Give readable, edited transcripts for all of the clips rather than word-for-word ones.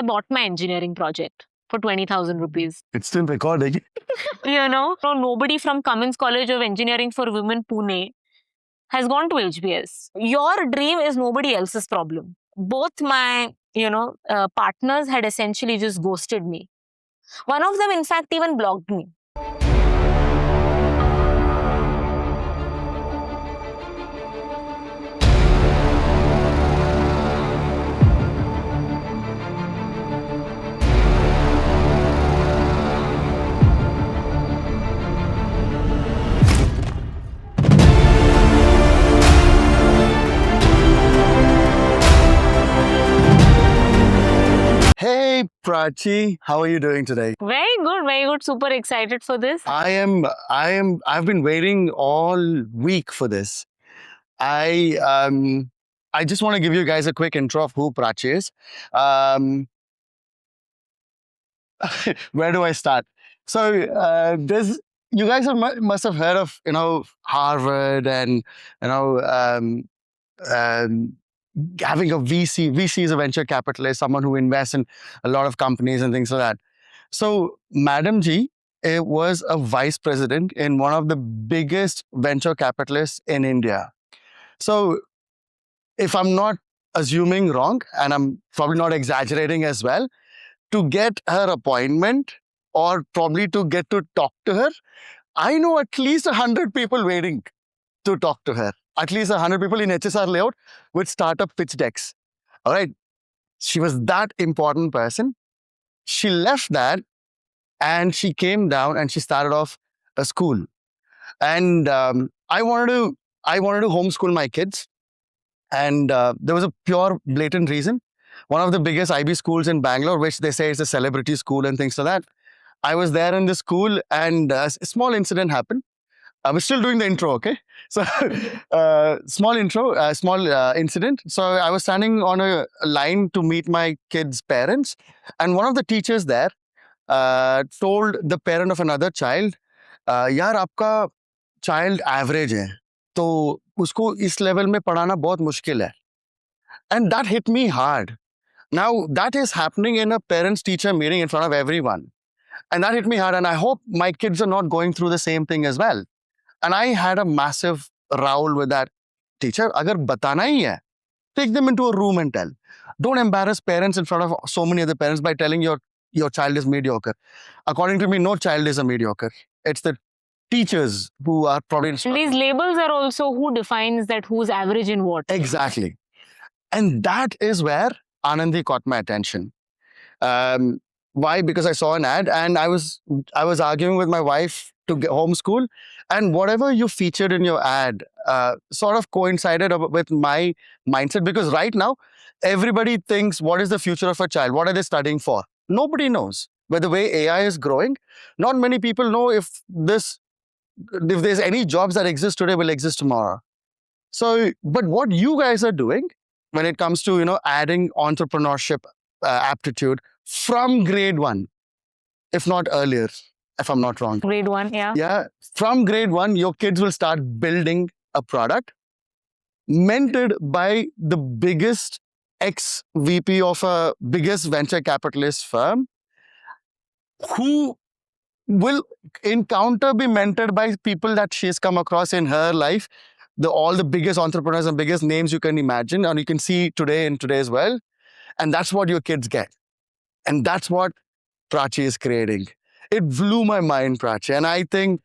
I bought my engineering project for 20,000 rupees. It's still recording. So nobody from Cummins College of Engineering for Women, Pune, has gone to HBS. Your dream is nobody else's problem. Both my, partners had essentially just ghosted me. One of them, in fact, even blocked me. Hey, Prachi, how are you doing today? Very good, very good. Super excited for this. I've been waiting all week for this. I just want to give you guys a quick intro of who Prachi is. Where do I start? So you guys must have heard of Harvard and having a VC. VC is a venture capitalist, someone who invests in a lot of companies and things like that. So Madam G was a vice president in one of the biggest venture capitalists in India. So if I'm not assuming wrong, and I'm probably not exaggerating as well, to get her appointment or probably to get to talk to her, I know at least 100 people waiting to talk to her. At least 100 people in HSR layout with startup pitch decks. All right. She was that important person. She left that and she came down and she started off a school. And I wanted to homeschool my kids. And there was a pure, blatant reason. One of the biggest IB schools in Bangalore, which they say is a celebrity school and things like that. I was there in the school and a small incident happened. We're still doing the intro, okay? So, small incident. So, I was standing on a line to meet my kids' parents, and one of the teachers there told the parent of another child, "यार आपका child average है, तो उसको इस level में पढ़ाना बहुत मुश्किल है." And that hit me hard. Now, that is happening in a parents-teacher meeting in front of everyone. And that hit me hard, and I hope my kids are not going through the same thing as well. And I had a massive row with that teacher. Agar batana hi hai, take them into a room and tell. Don't embarrass parents in front of so many other parents by telling your child is mediocre. According to me, no child is a mediocre. It's the teachers who are probably... And these labels are also who defines that who's average in what. Exactly. And that is where Anandi caught my attention. Why? Because I saw an ad and I was arguing with my wife to get homeschool, and whatever you featured in your ad sort of coincided with my mindset, because right now everybody thinks, what is the future of a child? What are they studying for? Nobody knows. But the way AI is growing, not many people know if there's any jobs that exist today will exist tomorrow. So, but what you guys are doing when it comes to adding entrepreneurship aptitude from grade 1, if not earlier, if I'm not wrong. Grade 1, yeah. Yeah, from grade 1, your kids will start building a product mentored by the biggest ex-VP of a biggest venture capitalist firm, who will be mentored by people that she's come across in her life, all the biggest entrepreneurs and biggest names you can imagine, and you can see today in today's world. And that's what your kids get. And that's what Prachi is creating. It blew my mind, Prachi. And I think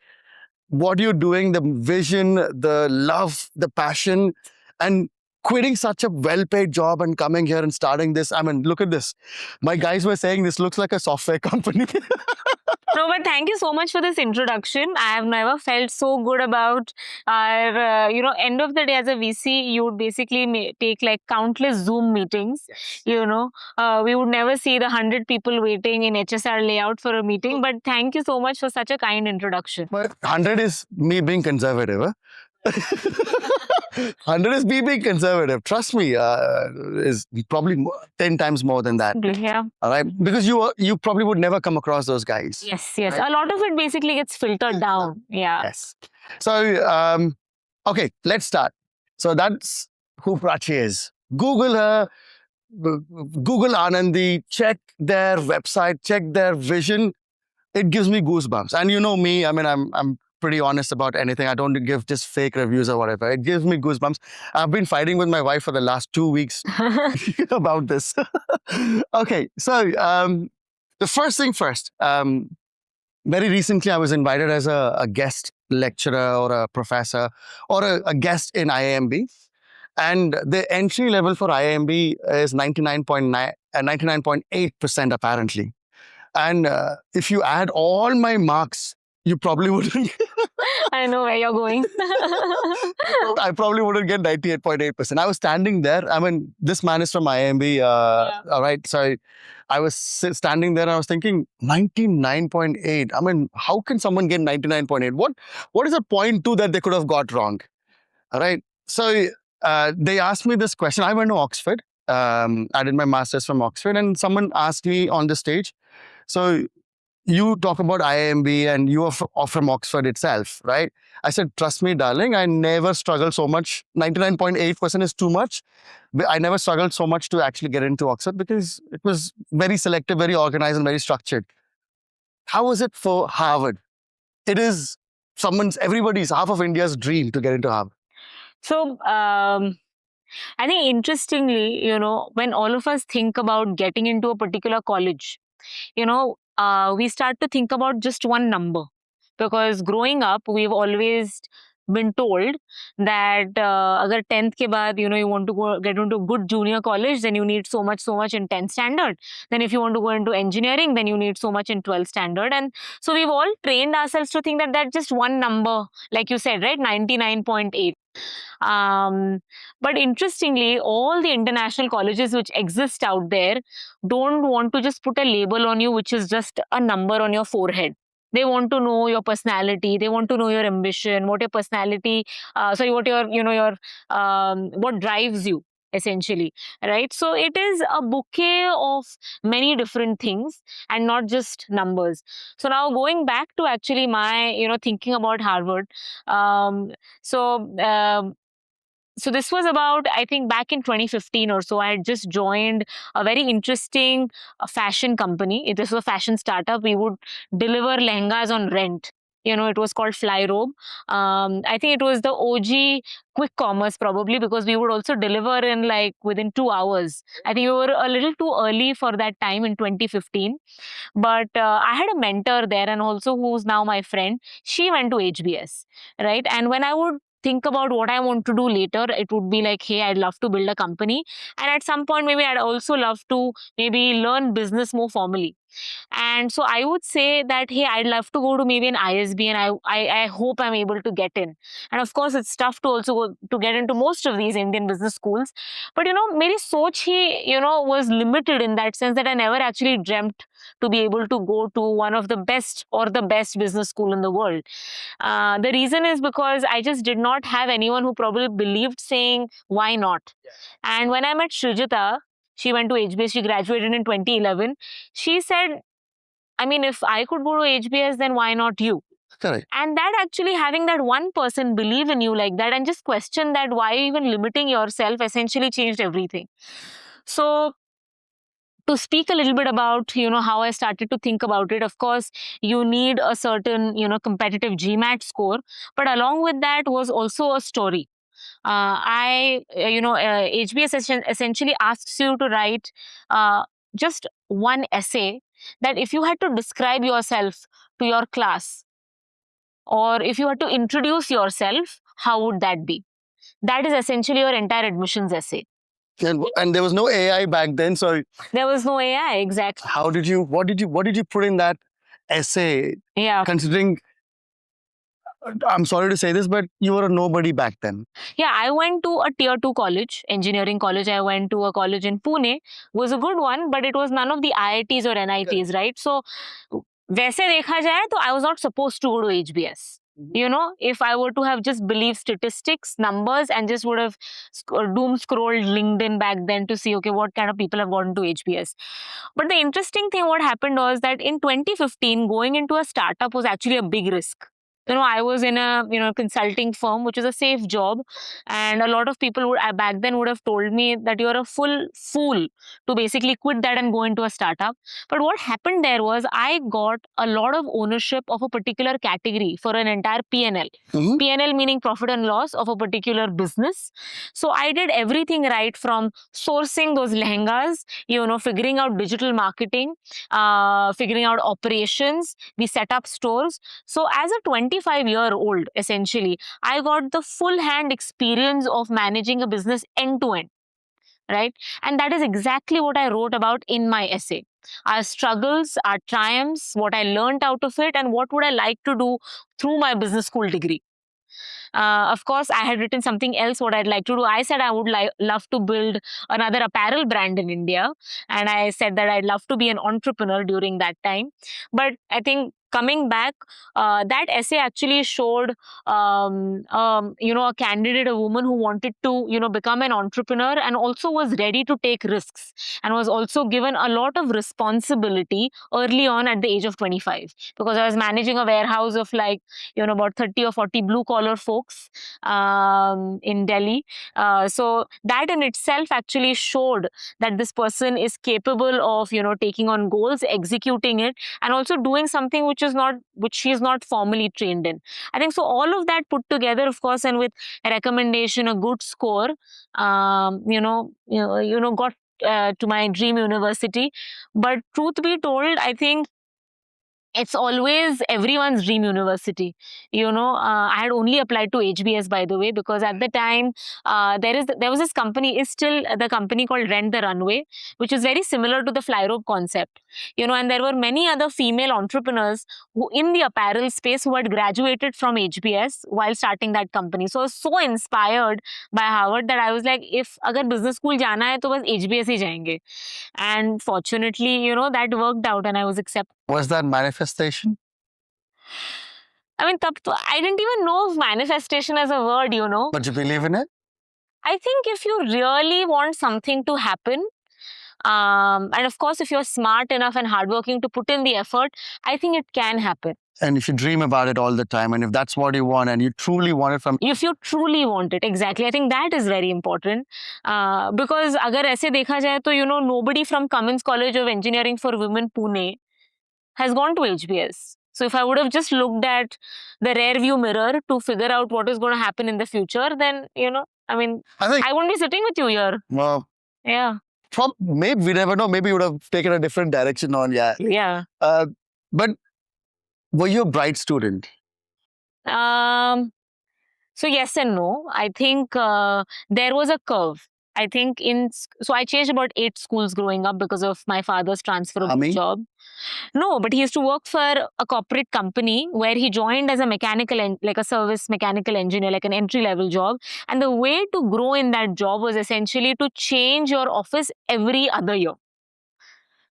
what you're doing, the vision, the love, the passion, and quitting such a well-paid job and coming here and starting this. I mean, look at this. My guys were saying this looks like a software company. No, but thank you so much for this introduction. I have never felt so good about our, end of the day as a VC, you would basically take like countless Zoom meetings. Yes. We would never see the 100 people waiting in HSR layout for a meeting. But thank you so much for such a kind introduction. But 100 is me being conservative. Huh? 100 is me being conservative. Trust me, is probably 10 times more than that. Yeah. All right, because you probably would never come across those guys. Yes, yes. Right? A lot of it basically gets filtered down. Yeah. Yes. So, okay, let's start. So that's who Prachi is. Google her, Google Anandi, check their website, check their vision. It gives me goosebumps. And you know me, I mean, I'm pretty honest about anything. I don't give just fake reviews or whatever. It gives me goosebumps. I've been fighting with my wife for the last 2 weeks about this. Okay, so the first thing first. Very recently, I was invited as a guest lecturer or a professor or a guest in IIMB. And the entry level for IIMB is 99.8% apparently. And if you add all my marks, you probably wouldn't. I know where you're going. I probably wouldn't get 98.8%. I was standing there. I mean, this man is from IIMB. All right. So I was standing there and I was thinking 99.8. I mean, how can someone get 99.8? What is a 0.2 that they could have got wrong? All right. So they asked me this question. I went to Oxford. I did my master's from Oxford, and someone asked me on the stage, so you talk about IIMB and you are from Oxford itself, right? I said, trust me, darling, I never struggled so much. 99.8% is too much. But I never struggled so much to actually get into Oxford because it was very selective, very organized, and very structured. How is it for Harvard? It is everybody's, half of India's dream to get into Harvard. So, I think interestingly, you know, when all of us think about getting into a particular college, you know, we start to think about just one number. Because growing up, we've always been told that agar 10th ke baad, you know, you want to go get into a good junior college, then you need so much in 10th standard. Then if you want to go into engineering, then you need so much in 12th standard. And so we've all trained ourselves to think that that's just one number, like you said, right? 99.8. But interestingly, all the international colleges which exist out there don't want to just put a label on you, which is just a number on your forehead. They want to know your personality. They want to know your ambition, what your personality, what your, you know, what drives you essentially, right? So it is a bouquet of many different things and not just numbers. So now going back to actually my, you know, thinking about Harvard. Um, so, um so this was about, I think, back in 2015 or so. I had just joined a very interesting fashion company. This was a fashion startup. We would deliver lehengas on rent. You know, it was called Flyrobe. I think it was the OG quick commerce probably, because we would also deliver in like within 2 hours. I think we were a little too early for that time in 2015. But I had a mentor there, and also who's now my friend. She went to HBS, right? And when I would think about what I want to do later, it would be like, hey, I'd love to build a company. And at some point, maybe I'd also love to maybe learn business more formally. And so I would say that, hey, I'd love to go to maybe an ISB, and I hope I'm able to get in. And of course, it's tough to also go to get into most of these Indian business schools. But, you know, meri soch hi, you know, was limited in that sense that I never actually dreamt to be able to go to one of the best or the best business school in the world. The reason is because I just did not have anyone who probably believed saying, why not? Yeah. And when I met Srijata, she went to HBS, she graduated in 2011. She said, I mean, if I could go to HBS, then why not you? Correct. And that actually, having that one person believe in you like that and just question that why even limiting yourself, essentially changed everything. So to speak a little bit about, you know, how I started to think about it, of course, you need a certain, you know, competitive GMAT score. But along with that was also a story. HBS essentially asks you to write just one essay that if you had to describe yourself to your class, or if you had to introduce yourself, how would that be? That is essentially your entire admissions essay. And there was no AI back then, so there was no AI, exactly. What did you put in that essay? Yeah. Considering, I'm sorry to say this, but you were a nobody back then. Yeah, I went to a tier 2 college, engineering college. I went to a college in Pune. Was a good one, but it was none of the IITs or NITs, right? So, वैसे देखा जाए तो I was not supposed to go to HBS. You know, if I were to have just believed statistics, numbers, and just would have doom scrolled LinkedIn back then to see, okay, what kind of people have gotten to HBS. But the interesting thing what happened was that in 2015, going into a startup was actually a big risk. I was in a consulting firm, which is a safe job, and a lot of people would back then would have told me that you're a full fool to basically quit that and go into a startup. But what happened there was I got a lot of ownership of a particular category for an entire P&L. P&L meaning profit and loss of a particular business. So I did everything right, from sourcing those lehengas, figuring out digital marketing, figuring out operations. We set up stores. So as a 25-year-old, essentially, I got the full hand experience of managing a business end to end. Right? And that is exactly what I wrote about in my essay. Our struggles, our triumphs, what I learned out of it, and what would I like to do through my business school degree. Of course, I had written something else what I'd like to do. I said I would love to build another apparel brand in India. And I said that I'd love to be an entrepreneur during that time. But I think coming back, that essay actually showed, a candidate, a woman who wanted to, become an entrepreneur and also was ready to take risks and was also given a lot of responsibility early on at the age of 25, because I was managing a warehouse of about 30 or 40 blue collar folks in Delhi. So that in itself actually showed that this person is capable of, taking on goals, executing it, and also doing something which she is not formally trained in. I think so. All of that put together, of course, and with a recommendation, a good score, got to my dream university. But truth be told, I think it's always everyone's dream university. I had only applied to HBS, by the way, because at the time there was this company, is still the company called Rent the Runway, which is very similar to the Flyrobe concept. And there were many other female entrepreneurs who in the apparel space who had graduated from HBS while starting that company. So I was so inspired by Harvard that I was like, if agar business school jana hai, to bas HBS hi jayenge. And fortunately, that worked out and I was accepted. Was that manifestation? I mean, I didn't even know of manifestation as a word, But you believe in it? I think if you really want something to happen, and of course, if you're smart enough and hardworking to put in the effort, I think it can happen. And if you dream about it all the time, and if that's what you want, and you truly want it from... If you truly want it, exactly. I think that is very important. Because agar aise dekha jaye to, nobody from Cummins College of Engineering for Women, Pune, has gone to HBS. So if I would have just looked at the rear view mirror to figure out what is going to happen in the future, then, I wouldn't be sitting with you here. Well, yeah. Maybe, we never know. Maybe you would have taken a different direction on, Yeah. But were you a bright student? So yes and no. I think there was a curve. I think so I changed about 8 schools growing up because of my father's transfer of job. No, but he used to work for a corporate company where he joined as a like a service mechanical engineer, like an entry-level job. And the way to grow in that job was essentially to change your office every other year.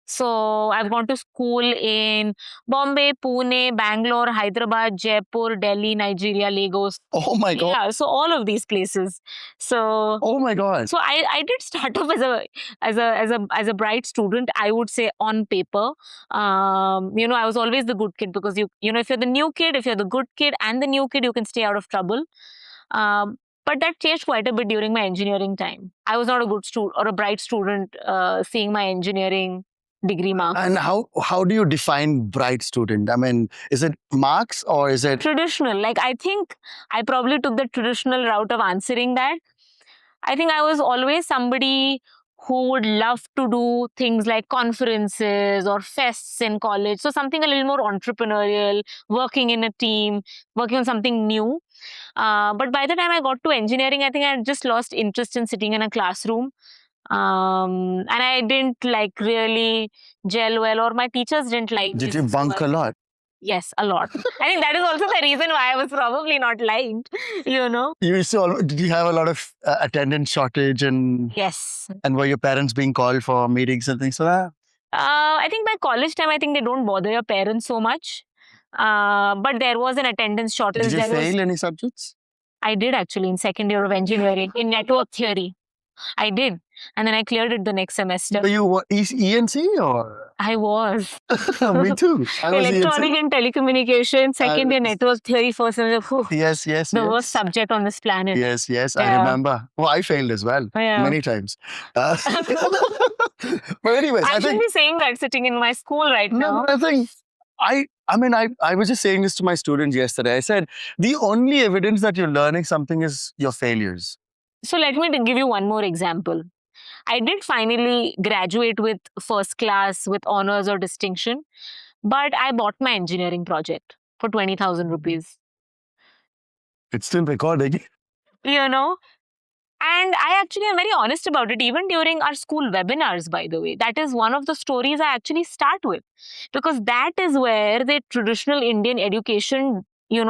So I've gone to school in Bombay, Pune, Bangalore, Hyderabad, Jaipur, Delhi, Nigeria, Lagos. Oh my God. Yeah, so all of these places. So oh my God. So I did start off as a bright student, I would say, on paper. I was always the good kid because if you're the new kid, if you're the good kid and the new kid, you can stay out of trouble. But that changed quite a bit during my engineering time. I was not a good student or a bright student seeing my engineering degree marks. And how do you define bright student? I mean, is it marks or is it traditional? Like, I think I probably took the traditional route of answering that. I think I was always somebody who would love to do things like conferences or fests in college. So something a little more entrepreneurial, working in a team, working on something new. But by the time I got to engineering, I think I had just lost interest in sitting in a classroom. And I didn't really gel well, or my teachers didn't like. Did you bunk a lot? Yes, a lot. I think that is also the reason why I was probably not liked, Did you have a lot of attendance shortage and... Yes. And were your parents being called for meetings and things like that? I think by college time, I think they don't bother your parents so much. But there was an attendance shortage. Did you fail any subjects? I did actually in second year of engineering in network theory. I did. And then I cleared it the next semester. Were you what, ENC or? I was. Me too. I was Electronic ENC. and telecommunication, second year network theory, first semester. Whew, Yes, the worst subject on this planet. Yes, I Yeah. remember. Well, I failed as well many times. But anyways, I I shouldn't think be saying that sitting in my school right no, now. but I think I was just saying this to my students yesterday. I said the only evidence that you're learning something is your failures. So let me give you one more example. I did finally graduate with first class, with honors or distinction, but I bought my engineering project for 20,000 rupees. It's still recording. You know, and I actually am very honest about it, even during our school webinars, by the way. That is one of the stories I actually start with, because that is where the traditional Indian education,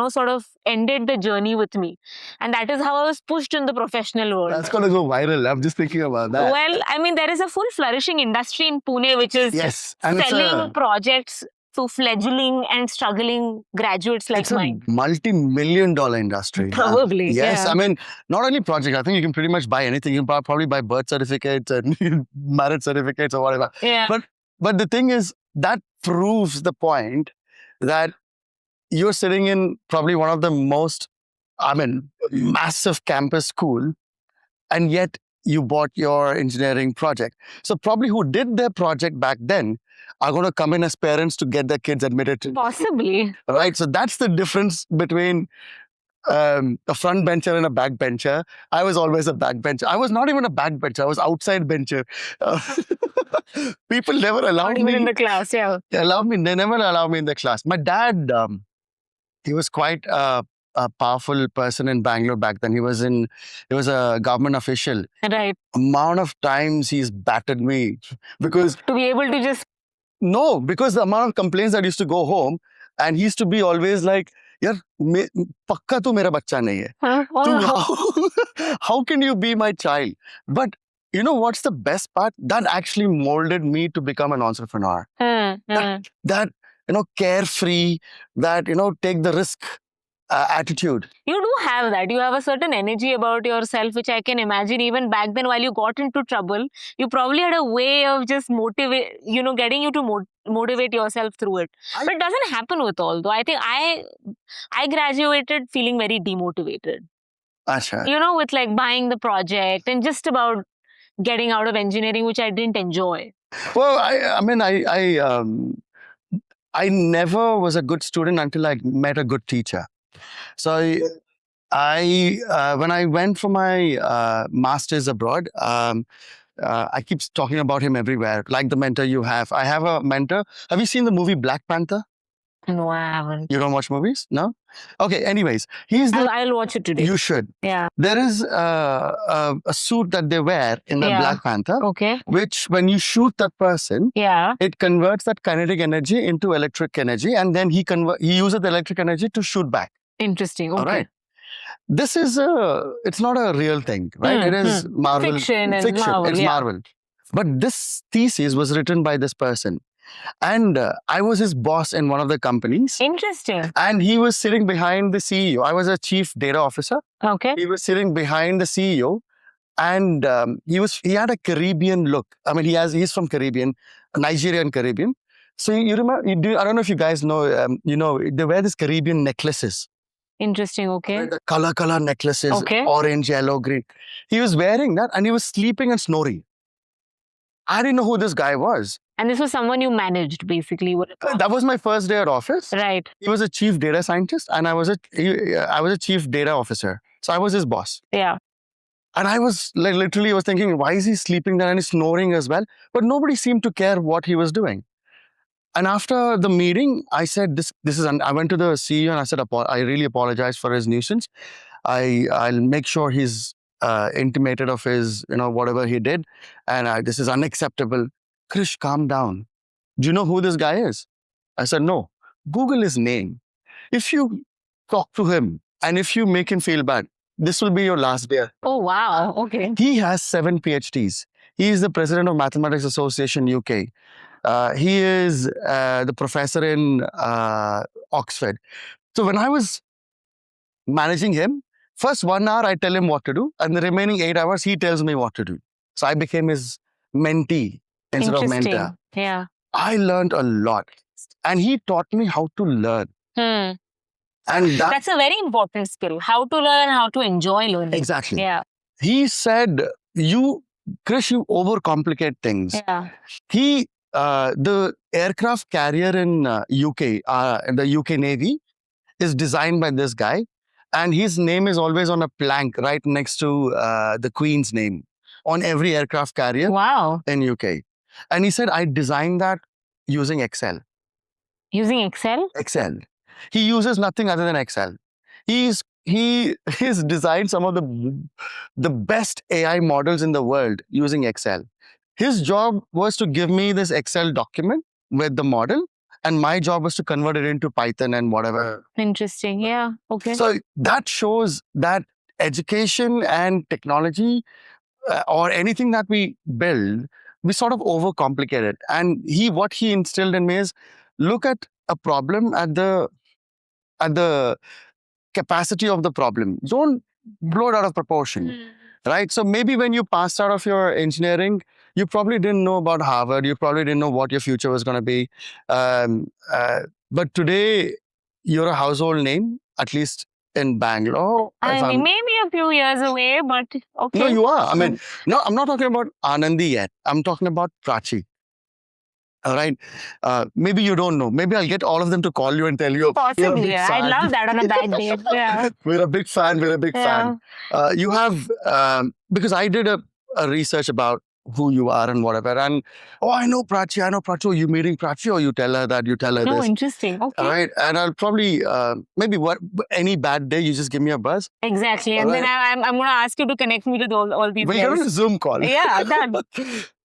sort of ended the journey with me. And that is how I was pushed in the professional world. That's going to go viral. I'm just thinking about that. Well, I mean, there is a full flourishing industry in Pune, which is and selling projects to fledgling and struggling graduates like mine. It's a multi-million-dollar industry. Probably. Yes, Yeah. I mean, not only projects. I think you can pretty much buy anything. You can probably buy birth certificates and marriage certificates or whatever. Yeah. But the thing is, that proves the point that you're sitting in probably one of the most, massive campus school, and yet you bought your engineering project. So probably who did their project back then are going to come in as parents to get their kids admitted to. Possibly. Right? So that's the difference between a front bencher and a back bencher. I was always a back bencher. I was not even a back bencher. I was outside bencher. People never allowed Not even me. in the class, yeah. They never allowed me in the class. My dad, he was quite a powerful person in Bangalore back then. He was a government official. Right. Amount of times he's battered me because to be able to just because the amount of complaints that used to go home, and he used to be always like, "Yaar, pakka tu mera bachcha nahi hai. Huh? How can you be my child?" But you know what's the best part? That actually molded me to become an entrepreneur. That carefree, that take the risk attitude. You do have that. You have a certain energy about yourself, which I can imagine even back then while you got into trouble, you probably had a way of just getting you to motivate yourself through it. But it doesn't happen with all, though. I think I graduated feeling very demotivated. Achha. With like buying the project and just about getting out of engineering, which I didn't enjoy. Well, I never was a good student until I met a good teacher. So when I went for my master's abroad, I keep talking about him everywhere, like the mentor you have. I have a mentor. Have you seen the movie Black Panther? No, I haven't. You don't watch movies? No? Okay, anyways. I'll watch it today. You should. Yeah. There is a suit that they wear in the Black Panther, okay, which when you shoot that person, it converts that kinetic energy into electric energy, and then he uses the electric energy to shoot back. Interesting. Okay. All right. This is it's not a real thing, right? It is Marvel. Fiction. Marvel, it's Marvel. But this thesis was written by this person. And I was his boss in one of the companies. Interesting. And he was sitting behind the CEO. I was a chief data officer. Okay. He was sitting behind the CEO. And he had a Caribbean look. I mean, he's from Caribbean, Nigerian Caribbean. So you remember, I don't know if you guys know, they wear these Caribbean necklaces. Interesting, okay. The color necklaces, orange, yellow, green. He was wearing that and he was sleeping and snoring. I didn't know who this guy was. And this was someone you managed, basically. That was my first day at office. Right. He was a chief data scientist and I was a chief data officer. So I was his boss. Yeah. And I was literally thinking, why is he sleeping there and he's snoring as well? But nobody seemed to care what he was doing. And after the meeting, I said, I went to the CEO and I said, I really apologize for his nuisance. I'll make sure he's intimated of his, whatever he did. And this is unacceptable. Krish, calm down. Do you know who this guy is? I said, no. Google his name. If you talk to him and if you make him feel bad, this will be your last day. Oh, wow. Okay. He has 7 PhDs. He is the president of Mathematics Association UK. He is the professor in Oxford. So when I was managing him, first 1 hour I tell him what to do, and the remaining 8 hours he tells me what to do. So I became his mentee instead of mentor. Interesting. Yeah. I learned a lot. And he taught me how to learn. Hmm. And That's a very important skill. How to learn, how to enjoy learning. exactly. Yeah. He said, Krish, you overcomplicate things. Yeah. The aircraft carrier in UK, the UK Navy, is designed by this guy. And his name is always on a plank right next to the Queen's name on every aircraft carrier Wow. in UK. And he said, I designed that using Excel. Using Excel? Excel. He uses nothing other than Excel. He's designed some of the best AI models in the world using Excel. His job was to give me this Excel document with the model, and my job was to convert it into Python and whatever. Interesting. Yeah. Okay. So that shows that education and technology or anything that we build, we sort of overcomplicate it. And what he instilled in me is look at a problem at the capacity of the problem. Don't blow it out of proportion, right? So maybe when you passed out of your engineering, you probably didn't know about Harvard. You probably didn't know what your future was going to be. But today, you're a household name, at least in Bangalore. I mean, maybe a few years away, but okay. No, you are. I mean, no, I'm not talking about Anandi yet. I'm talking about Prachi. All right. Maybe you don't know. Maybe I'll get all of them to call you and tell you. Possibly. I love that on a bad day. Yeah. We're a big fan. We're a big fan. You have, because I did a research about who you are and whatever. And, I know Prachi. Oh, you meeting Prachi, or you tell her that, you tell her No, this. interesting. Okay. All right. And I'll probably, maybe any bad day, you just give me a buzz. Exactly. And then I'm going to ask you to connect me with all these We're going to Zoom call. Yeah, done.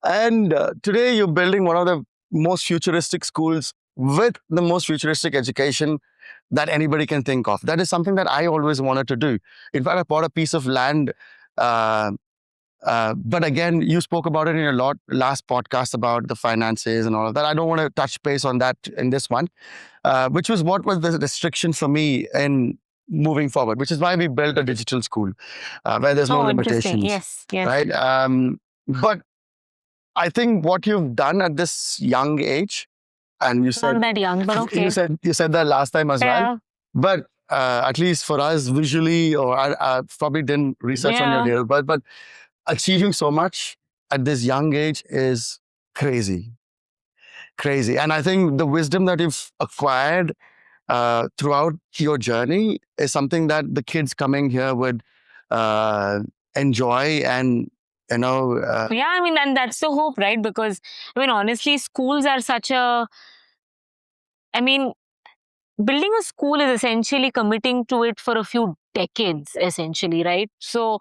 And today you're building one of the most futuristic schools with the most futuristic education that anybody can think of. That is something that I always wanted to do. In fact, I bought a piece of land. But again, you spoke about it in your last podcast about the finances and all of that. I don't want to touch base on that in this one, which was what was the restriction for me in moving forward, which is why we built a digital school where there's no limitations. Yes, yes. Right? But I think what you've done at this young age, and you said not that young, but okay. You said that last time as Yeah. well. But at least for us, visually, or I probably didn't research on your deal, but achieving so much at this young age is crazy. Crazy. And I think the wisdom that you've acquired throughout your journey is something that the kids coming here would enjoy and, yeah, I mean, and that's the hope, right? Because, I mean, honestly, schools are such a, I mean, building a school is essentially committing to it for a few decades, essentially, right? So,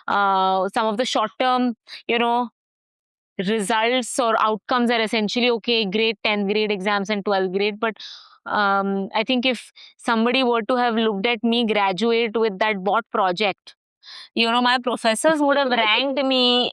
some of the short-term, results or outcomes are essentially, okay, grade 10 grade exams and 12th grade. But I think if somebody were to have looked at me graduate with that bot project, my professors would have ranked me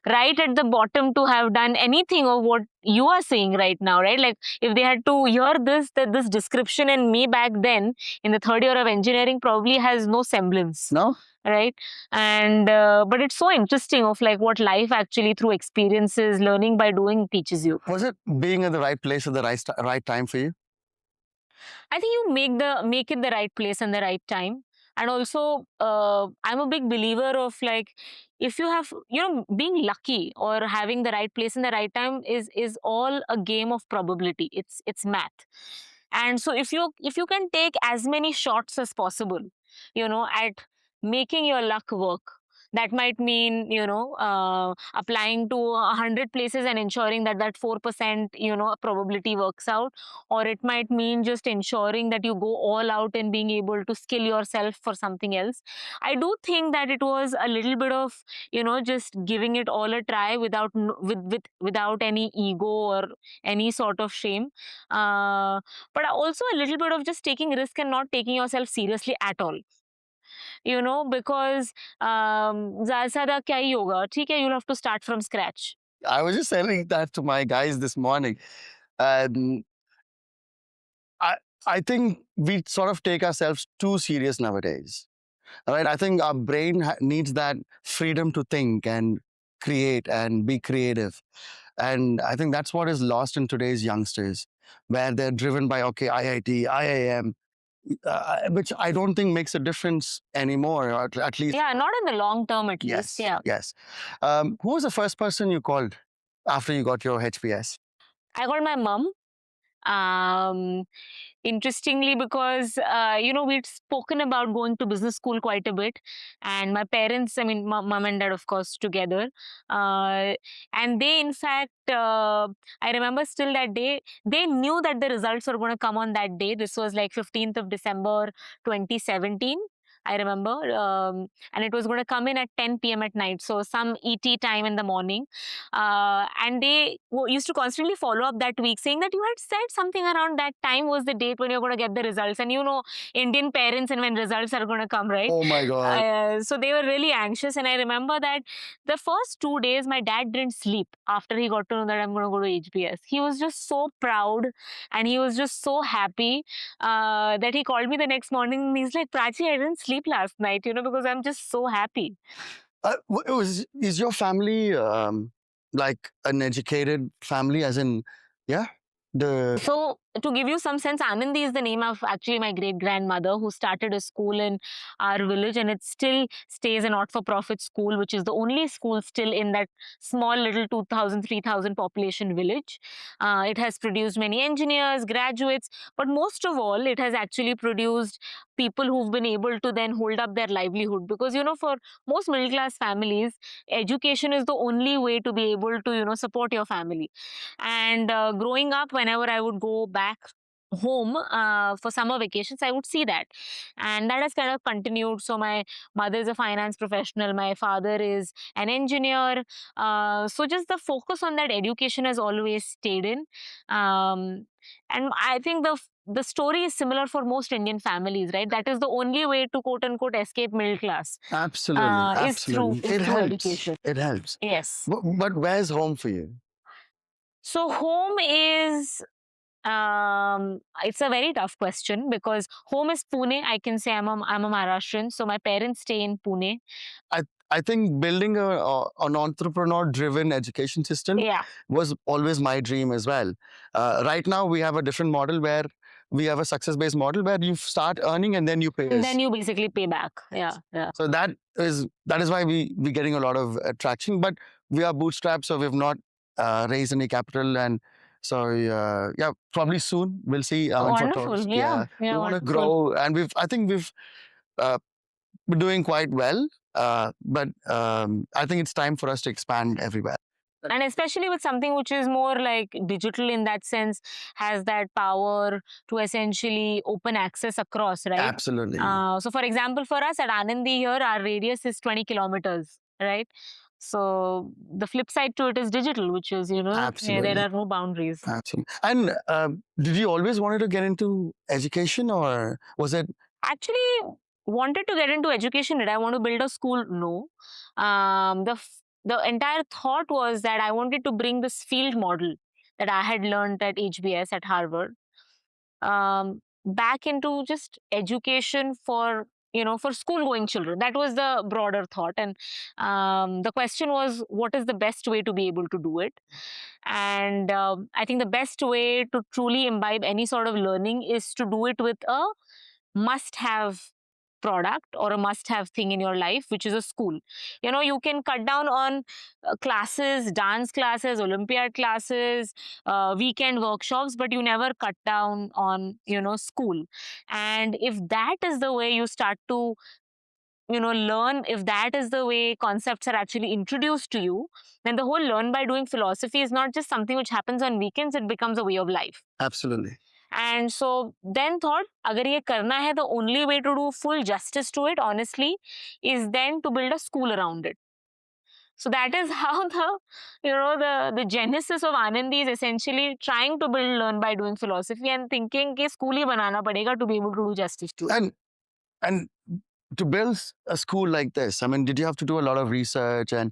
right at the bottom to have done anything of what you are saying right now, right? Like if they had to hear this description in me back then in the third year of engineering probably has no semblance. No? Right? And but it's so interesting of like what life actually through experiences, learning by doing teaches you. Was it being in the right place at the right time for you? I think you make it the right place and the right time. And also, I'm a big believer of like, if you have, being lucky or having the right place in the right time is all a game of probability. It's math. And so if you can take as many shots as possible, at making your luck work, that might mean, applying to 100 places and ensuring that 4%, probability works out. Or it might mean just ensuring that you go all out in being able to skill yourself for something else. I do think that it was a little bit of, just giving it all a try without any ego or any sort of shame. But also a little bit of just taking risk and not taking yourself seriously at all. Because ज़्यादा से ज़्यादा क्या ही होगा, ठीक है, you'll have to start from scratch. I was just telling that to my guys this morning. And I think we sort of take ourselves too serious nowadays. All right? I think our brain needs that freedom to think and create and be creative. And I think that's what is lost in today's youngsters, where they're driven by, okay, IIT, IIM, which I don't think makes a difference anymore, or at least. Yeah, not in the long term at least. Yes, Yeah. yes. Who was the first person you called after you got your HPS? I called my mom. Um, Interestingly, because we'd spoken about going to business school quite a bit, and my parents, I mean, mom and dad, of course, together, uh, and they, in fact, I remember still that day, they knew that the results were going to come on that day. This was like 15th of December 2017. I remember, and it was going to come in at 10 p.m. at night, so some ET time in the morning. And they used to constantly follow up that week saying that you had said something around that time was the date when you're going to get the results. And Indian parents and when results are going to come, right? Oh my God. So they were really anxious. And I remember that the first 2 days, my dad didn't sleep after he got to know that I'm going to go to HBS. He was just so proud and he was just so happy that he called me the next morning and he's like, Prachi, I didn't sleep last night, because I'm just so happy. Is your family like an educated family, as in, yeah? So, to give you some sense, Anandi is the name of actually my great grandmother who started a school in our village, and it still stays a not for profit school, which is the only school still in that small little 2,000, 3,000 population village. It has produced many engineers, graduates, but most of all, it has actually produced people who've been able to then hold up their livelihood. Because, for most middle class families, education is the only way to be able to, support your family. And growing up, whenever I would go back home for summer vacations, I would see that. And that has kind of continued. So my mother is a finance professional, my father is an engineer. So just the focus on that education has always stayed in. And I think the story is similar for most Indian families, right? That is the only way to quote unquote escape middle class. Absolutely, Is through absolutely. It helps. education. It helps. Yes. But where's home for you? So home is it's a very tough question because home is Pune. I can say I'm a Maharashtrian, so my parents stay in Pune. I think building an entrepreneur-driven education system Yeah. was always my dream as well. Right now, we have a different model where we have a success-based model where you start earning and then you pay And us. then you basically pay back. Yeah, yeah. So that is why we're getting a lot of traction. But we are bootstrapped, so we've not raised any capital, and so yeah, probably soon we'll see. For Wonderful. Taurus. Yeah, We want to wonderful. grow, and I think we've been doing quite well. But I think it's time for us to expand everywhere. And especially with something which is more like digital in that sense, has that power to essentially open access across, right? Absolutely. So for example, for us at Anandi here, our radius is 20 kilometers, right? So the flip side to it is digital, which is, there Absolutely. are no boundaries. Absolutely. And did you always wanted to get into education, or was it? Actually, wanted to get into education. Did I want to build a school? No. The entire thought was that I wanted to bring this field model that I had learned at HBS at Harvard back into just education for for school going children. That was the broader thought, and the question was, what is the best way to be able to do it? And I think the best way to truly imbibe any sort of learning is to do it with a must have product or a must have thing in your life, which is a school. You can cut down on classes, dance classes, Olympiad classes, weekend workshops, but you never cut down on school. And if that is the way you start to learn, if that is the way concepts are actually introduced to you, then the whole learn by doing philosophy is not just something which happens on weekends, it becomes a way of life. Absolutely. And so then thought, agar ye karna hai, the only way to do full justice to it, honestly, is then to build a school around it. So that is how the genesis of Anandi is essentially trying to build learn by doing philosophy and thinking कि school ही बनाना पड़ेगा to be able to do justice to it. And to build a school like this, I mean, did you have to do a lot of research, and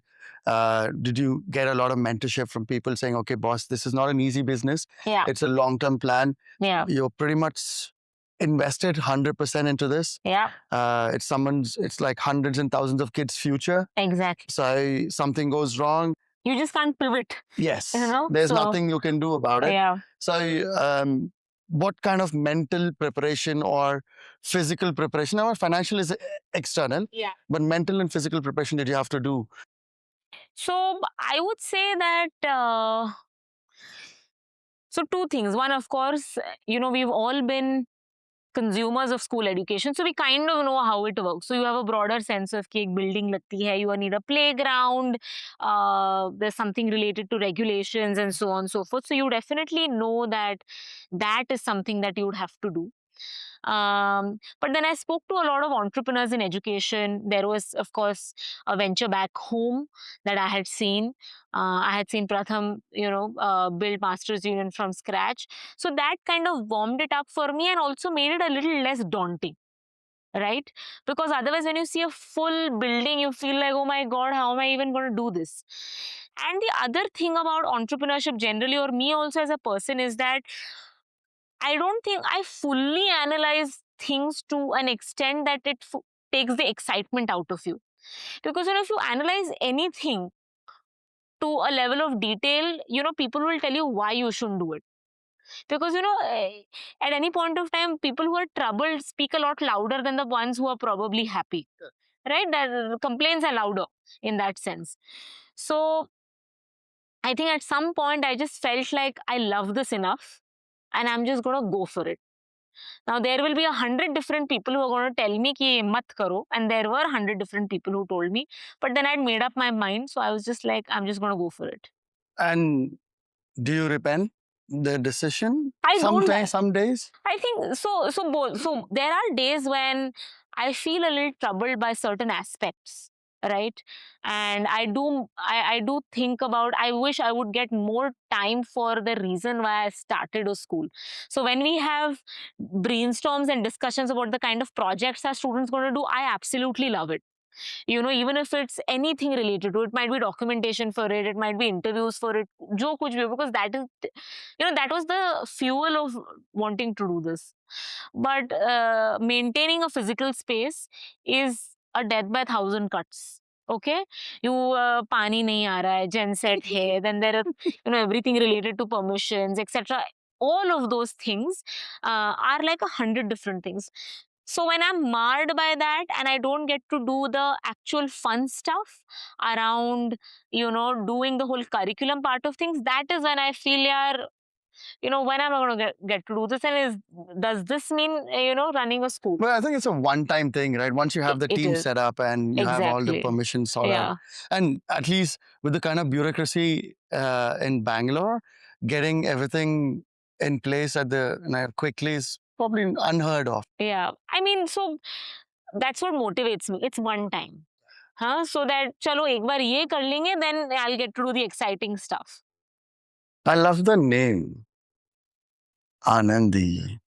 did you get a lot of mentorship from people saying, okay, boss, this is not an easy business. Yeah. It's a long-term plan. Yeah. You're pretty much invested 100% into this. Yeah. It's like hundreds and thousands of kids' future. Exactly. So something goes wrong. You just can't pivot. Yes. You know? There's nothing you can do about it. Yeah. So what kind of mental preparation or physical preparation? Our financial is external. Yeah. But mental and physical preparation did you have to do? So I would say that so two things. One, of course, we've all been consumers of school education, so we kind of know how it works. So you have a broader sense of कि एक building लगती है, you need a playground, there's something related to regulations and so on and so forth. So you definitely know that that is something that you would have to do. But then I spoke to a lot of entrepreneurs in education. There was, of course, a venture back home that I had seen. I had seen Pratham, build Masters Union from scratch. So that kind of warmed it up for me and also made it a little less daunting. Right? Because otherwise, when you see a full building, you feel like, oh my God, how am I even going to do this? And the other thing about entrepreneurship generally, or me also as a person, is that I don't think I fully analyze things to an extent that it takes the excitement out of you. Because if you analyze anything to a level of detail, people will tell you why you shouldn't do it. Because, at any point of time, people who are troubled speak a lot louder than the ones who are probably happy. Right? The complaints are louder in that sense. So I think at some point, I just felt like I love this enough and I'm just going to go for it. Now, there will be 100 different people who are going to tell me ki mat karo, and there were 100 different people who told me, but then I'd made up my mind, so I was just like, I'm just going to go for it. And do you repent the decision? I don't. Some days? I think so. So there are days when I feel a little troubled by certain aspects, right? And I do think about, I wish I would get more time for the reason why I started a school. So when we have brainstorms and discussions about the kind of projects our students going to do, I absolutely love it. Even if it's anything related to it, might be documentation for it, it might be interviews for it, jo kuch bhi, because that is, that was the fuel of wanting to do this. But maintaining a physical space is a death by 1,000 cuts. Okay, you pani nahi aa raha hai, genset hai, then there are everything related to permissions, etc. All of those things are like 100 different things. So when I'm marred by that and I don't get to do the actual fun stuff around, doing the whole curriculum part of things, that is when I feel, when am I going to get to do this? And does this mean, running a school? Well, I think it's a one-time thing, right? Once you have the team set up and you have all the permissions sorted out. And at least with the kind of bureaucracy in Bangalore, getting everything in place quickly is probably unheard of. Yeah. I mean, so that's what motivates me. It's one time. So that, chalo, ek baar ye kar lenge, then I'll get to do the exciting stuff. I love the name. Anandi.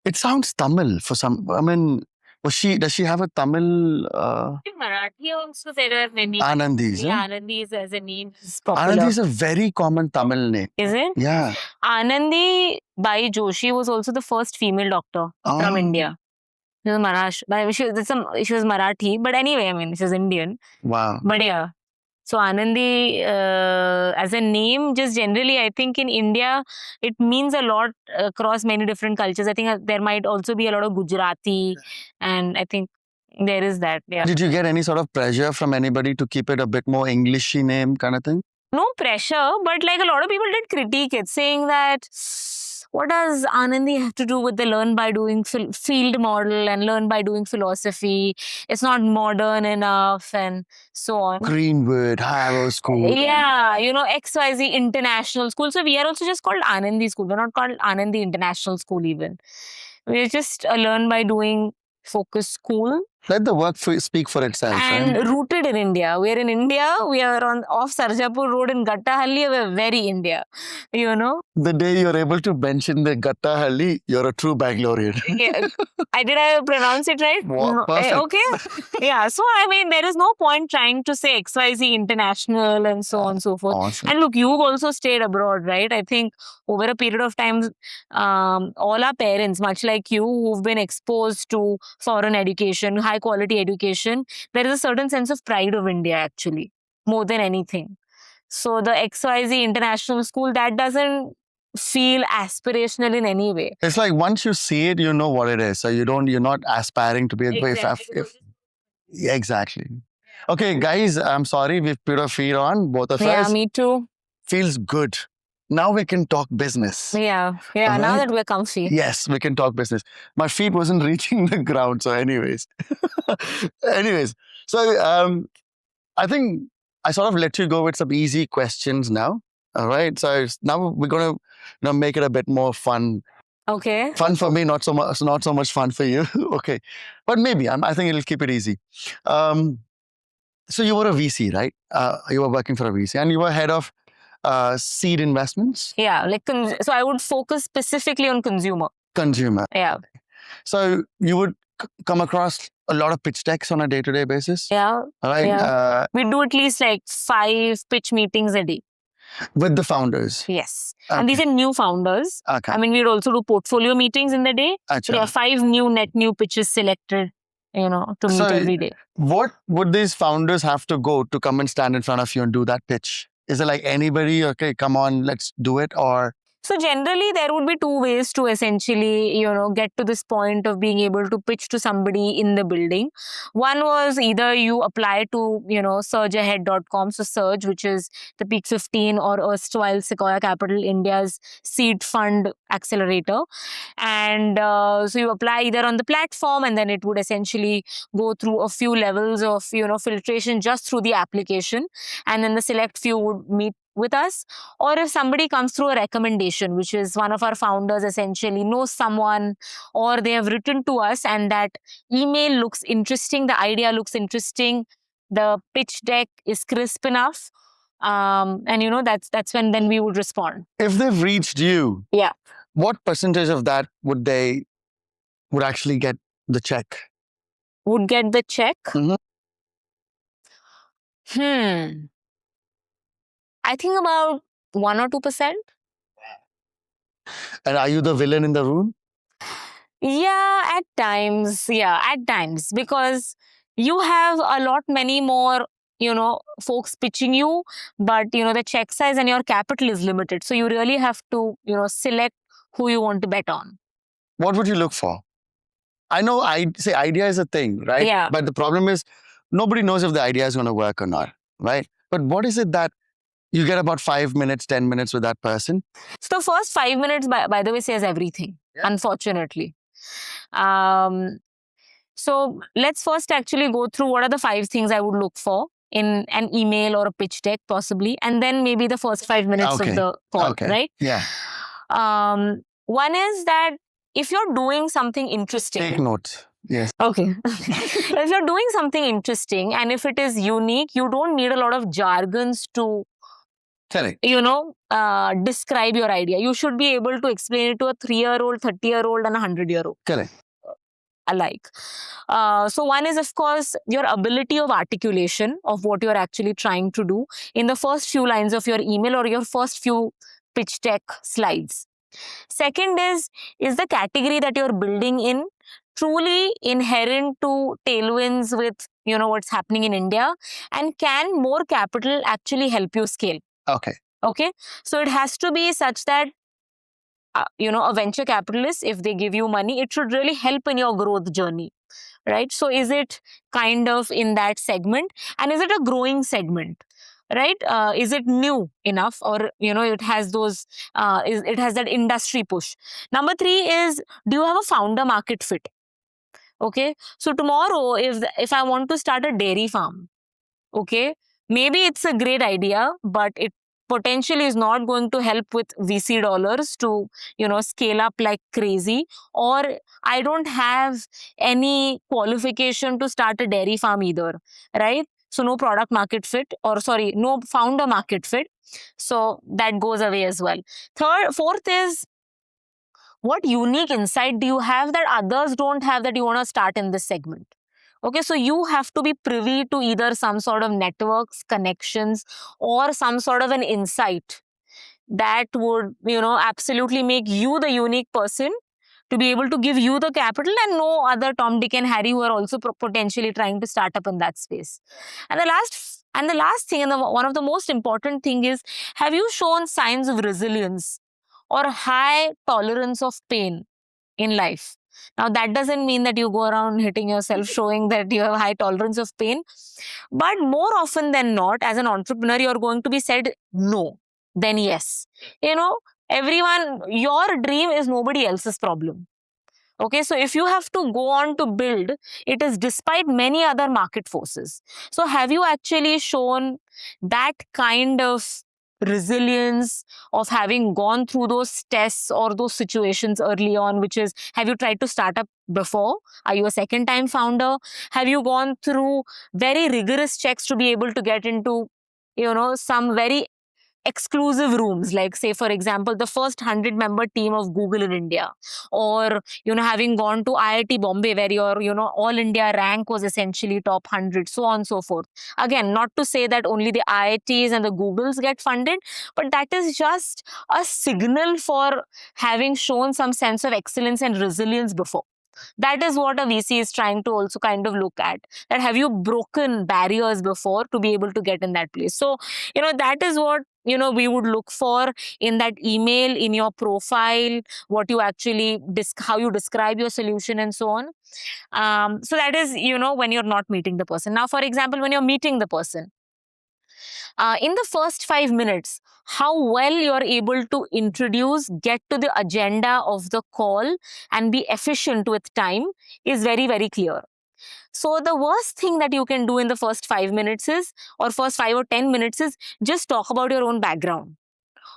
It sounds Tamil for some. I mean, does she have a Tamil? In Marathi also there are many. Anandis. Yeah, Anandis as a name is popular. Anandi is a very common Tamil name. Is it? Yeah. Anandi Bai Joshi was also the first female doctor from India. She was she was Marathi, but anyway, I mean, she was Indian. Wow. But yeah. So Anandi, as a name, just generally, I think in India, it means a lot across many different cultures. I think there might also be a lot of Gujarati, and I think there is that. Yeah. Did you get any sort of pressure from anybody to keep it a bit more Englishy name kind of thing? No pressure, but like a lot of people did critique it, saying that what does Anandi have to do with the learn by doing field model and learn by doing philosophy? It's not modern enough and so on. Greenwood, Harrow School. Yeah, XYZ International School. So we are also just called Anandi School. We're not called Anandi International School even. We're just a learn by doing focus school. Let the work speak for itself. And Right? rooted in India. We're in India. We are on off Sarjapur Road in Gattahalli. We're very India. You know. The day you're able to mention the Gattahalli, you're a true Bangalorean. Yeah, did I pronounce it right? Wow, perfect. Okay. Yeah. So I mean, there is no point trying to say XYZ International and so on and so forth. Awesome. And look, you've also stayed abroad, right? I think over a period of time, all our parents, much like you, who've been exposed to foreign education, high quality education, there is a certain sense of pride of India actually, more than anything. So the XYZ International School, that doesn't feel aspirational in any way. It's like once you see it, you know what it is. So you're not aspiring to be a Exactly. exactly. Okay, guys, I'm sorry we've put our feet on, both of Yeah, us. me too. Feels good. Now we can talk business. Yeah, now Alright? that we're comfy. Yes, we can talk business. My feet wasn't reaching the ground. So anyways. So I think I sort of let you go with some easy questions now. All right. So now we're going to make it a bit more fun. Okay. Fun for me, not so much fun for you. Okay. But maybe I think it'll keep it easy. So you were a VC, right? You were working for a VC and you were head of seed investments. Yeah, like so I would focus specifically on consumer. Yeah. So you would come across a lot of pitch decks on a day-to-day basis. Yeah. All right. Yeah. We do at least like 5 pitch meetings a day. With the founders. Yes. Okay. And these are new founders. Okay. I mean, we'd also do portfolio meetings in the day. So there are 5 net new pitches selected, to meet every day. What would these founders have to go to come and stand in front of you and do that pitch? Is it like anybody, okay, come on, let's do it? Or so generally, there would be 2 ways to essentially, get to this point of being able to pitch to somebody in the building. One was either you apply to, surgeahead.com. So Surge, which is the Peak 15 or erstwhile Sequoia Capital India's seed fund accelerator. And so you apply either on the platform and then it would essentially go through a few levels of, filtration just through the application. And then the select few would meet with us, or if somebody comes through a recommendation, which is one of our founders essentially knows someone, or they have written to us and that email looks interesting, the idea looks interesting, the pitch deck is crisp enough, and that's when then we would respond. If they've reached you, yeah, what percentage of that would actually get the check? Would get the check? I think about 1 or 2%. And are you the villain in the room? Yeah, at times. Because you have a lot many more, folks pitching you, but, the check size and your capital is limited. So you really have to, select who you want to bet on. What would you look for? I know idea is a thing, right? Yeah. But the problem is nobody knows if the idea is going to work or not, right? But what is it that you get about 5 minutes, 10 minutes with that person? So the first 5 minutes, by the way, says everything, unfortunately. So let's first actually go through what are the 5 things I would look for in an email or a pitch deck, possibly. And then maybe the first 5 minutes of the call, right? Yeah. One is that if you're doing something interesting. Take notes. Yes. Okay. If you're doing something interesting and if it is unique, you don't need a lot of jargons to describe your idea. You should be able to explain it to a 3-year-old, 30-year-old and a 100-year-old. Correct. Alike. So one is, of course, your ability of articulation of what you're actually trying to do in the first few lines of your email or your first few pitch deck slides. Second is the category that you're building in truly inherent to tailwinds with, what's happening in India, and can more capital actually help you scale? Okay. So it has to be such that, a venture capitalist, if they give you money, it should really help in your growth journey, right? So is it kind of in that segment? And is it a growing segment? Right? Is it new enough, or it has those? It has that industry push. Number 3 is, do you have a founder market fit? Okay, so tomorrow, if I want to start a dairy farm, okay, maybe it's a great idea, but it potentially is not going to help with VC dollars to, scale up like crazy, or I don't have any qualification to start a dairy farm either, right? So no product market fit, or sorry, no founder market fit. So that goes away as well. Fourth is, what unique insight do you have that others don't have that you want to start in this segment? Okay, so you have to be privy to either some sort of networks, connections, or some sort of an insight that would, absolutely make you the unique person to be able to give you the capital, and no other Tom, Dick, and Harry who are also potentially trying to start up in that space. And the last thing, and one of the most important thing is, have you shown signs of resilience or high tolerance of pain in life? Now, that doesn't mean that you go around hitting yourself, showing that you have high tolerance of pain. But more often than not, as an entrepreneur, you're going to be said no, then yes. Your dream is nobody else's problem. Okay, so if you have to go on to build, it is despite many other market forces. So have you actually shown that kind of resilience of having gone through those tests or those situations early on, which is, have you tried to start up before? Are you a second time founder? Have you gone through very rigorous checks to be able to get into, some very exclusive rooms, like say for example the first 100-member team of Google in India, or having gone to IIT Bombay where your all India rank was essentially top 100, so on and so forth. Again, not to say that only the IITs and the Googles get funded, but that is just a signal for having shown some sense of excellence and resilience before. That is what a VC is trying to also kind of look at, that have you broken barriers before to be able to get in that place. So that is what we would look for in that email, in your profile, what you actually how you describe your solution and so on. So that is when you're not meeting the person. Now, for example, when you're meeting the person, in the first 5 minutes, how well you're able to introduce, get to the agenda of the call, and be efficient with time is very, very clear. So the worst thing that you can do in the first 5 minutes is, or first 5 or 10 minutes is, just talk about your own background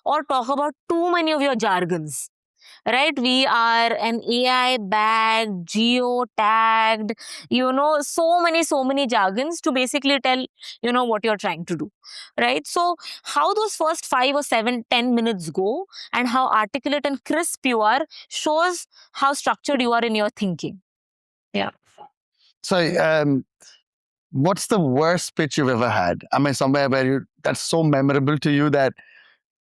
or talk about too many of your jargons. Right? We are an AI bagged, geo-tagged, so many jargons to basically tell, what you're trying to do. Right? So how those first 5 or 7, 10 minutes go and how articulate and crisp you are shows how structured you are in your thinking. Yeah. So, what's the worst pitch you've ever had? I mean, somewhere where that's so memorable to you that,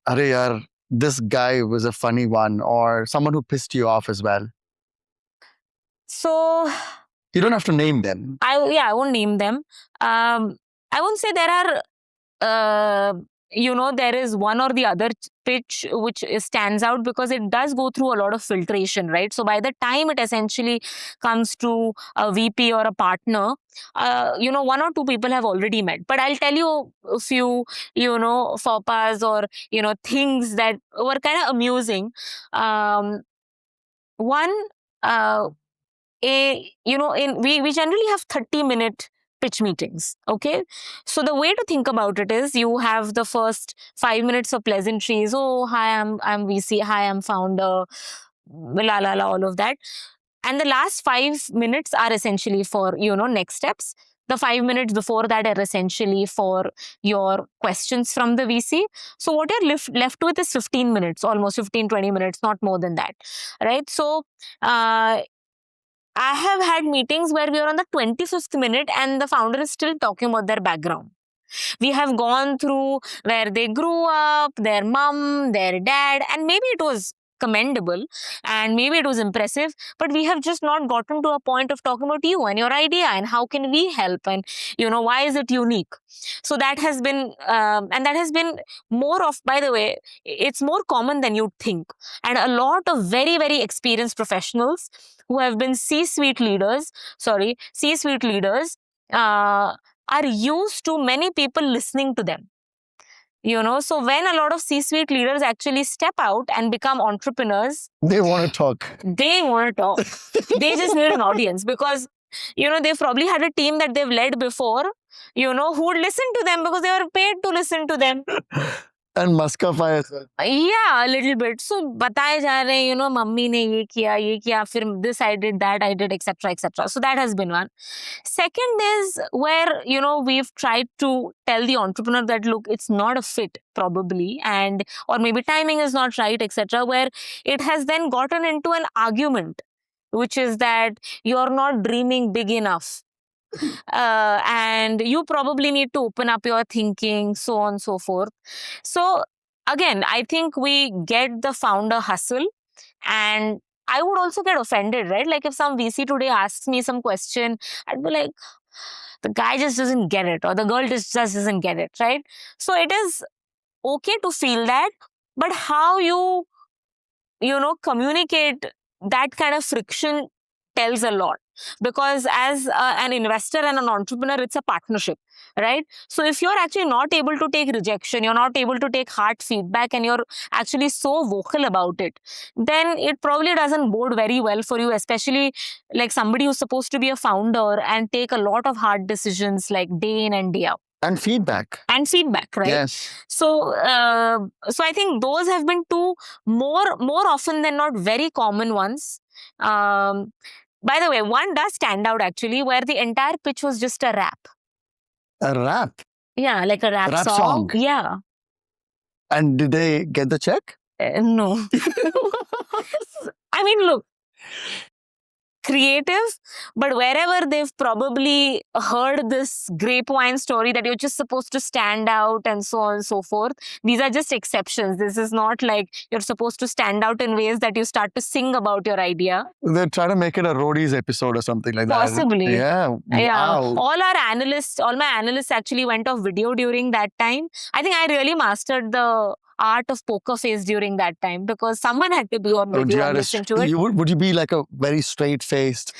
arey yaar, this guy was a funny one, or someone who pissed you off as well? So you don't have to name them. I won't name them. I won't say there are, there is one or the other pitch which stands out, because it does go through a lot of filtration, right? So by the time it essentially comes to a VP or a partner, 1 or 2 people have already met. But I'll tell you a few, faux pas or, things that were kind of amusing. One, we generally have 30-minute pitch meetings. Okay, so the way to think about it is, you have the first 5 minutes of pleasantries. Oh, hi, I'm VC. Hi, I'm founder. La la la, all of that. And the last 5 minutes are essentially for next steps. The 5 minutes before that are essentially for your questions from the VC. So what you're left with is 15 minutes, almost 15-20 minutes, not more than that, right? So I have had meetings where we are on the 25th minute and the founder is still talking about their background. We have gone through where they grew up, their mom, their dad, and maybe it was commendable and maybe it was impressive, but we have just not gotten to a point of talking about you and your idea and how can we help and why is it unique. So that has been and that has been more of, by the way, it's more common than you'd think, and a lot of very, very experienced professionals who have been C-suite leaders are used to many people listening to them. So when a lot of C-suite leaders actually step out and become entrepreneurs, they want to talk. They just need an audience, because, they've probably had a team that they've led before, who would listen to them because they were paid to listen to them. And Maskapai as well. Yeah, a little bit. So बताए जा रहे हैं, mummy ने ये किया, फिर this I did, that I did, etc., etc. So that has been one. Second is where, we've tried to tell the entrepreneur that, look, it's not a fit probably, or maybe timing is not right, etc., where it has then gotten into an argument, which is that you're not dreaming big enough. And you probably need to open up your thinking, so on and so forth. So again, I think we get the founder hustle, and I would also get offended, right? Like if some VC today asks me some question, I'd be like, the guy just doesn't get it, or the girl just doesn't get it, right? So it is okay to feel that, but how you communicate that kind of friction tells a lot. Because as an investor and an entrepreneur, it's a partnership, right? So if you're actually not able to take rejection, you're not able to take hard feedback, and you're actually so vocal about it, then it probably doesn't bode very well for you, especially like somebody who's supposed to be a founder and take a lot of hard decisions like day in and day out. And feedback. Right? Yes. So, so I think those have been two more often than not very common ones. By the way, one does stand out actually, where the entire pitch was just a rap. A rap? Yeah, like a rap song. Yeah. And did they get the check? No. I mean, look, creative, but wherever they've probably heard this grapevine story that you're just supposed to stand out and so on and so forth, these are just exceptions. This is not like you're supposed to stand out in ways that you start to sing about your idea. They're trying to make it a roadies episode or something like that. Possibly. Yeah. Wow. All my analysts actually went off video during that time. I think I really mastered the art of poker face during that time, because someone had to be on video and listen to it. Would you be like a very straight-faced?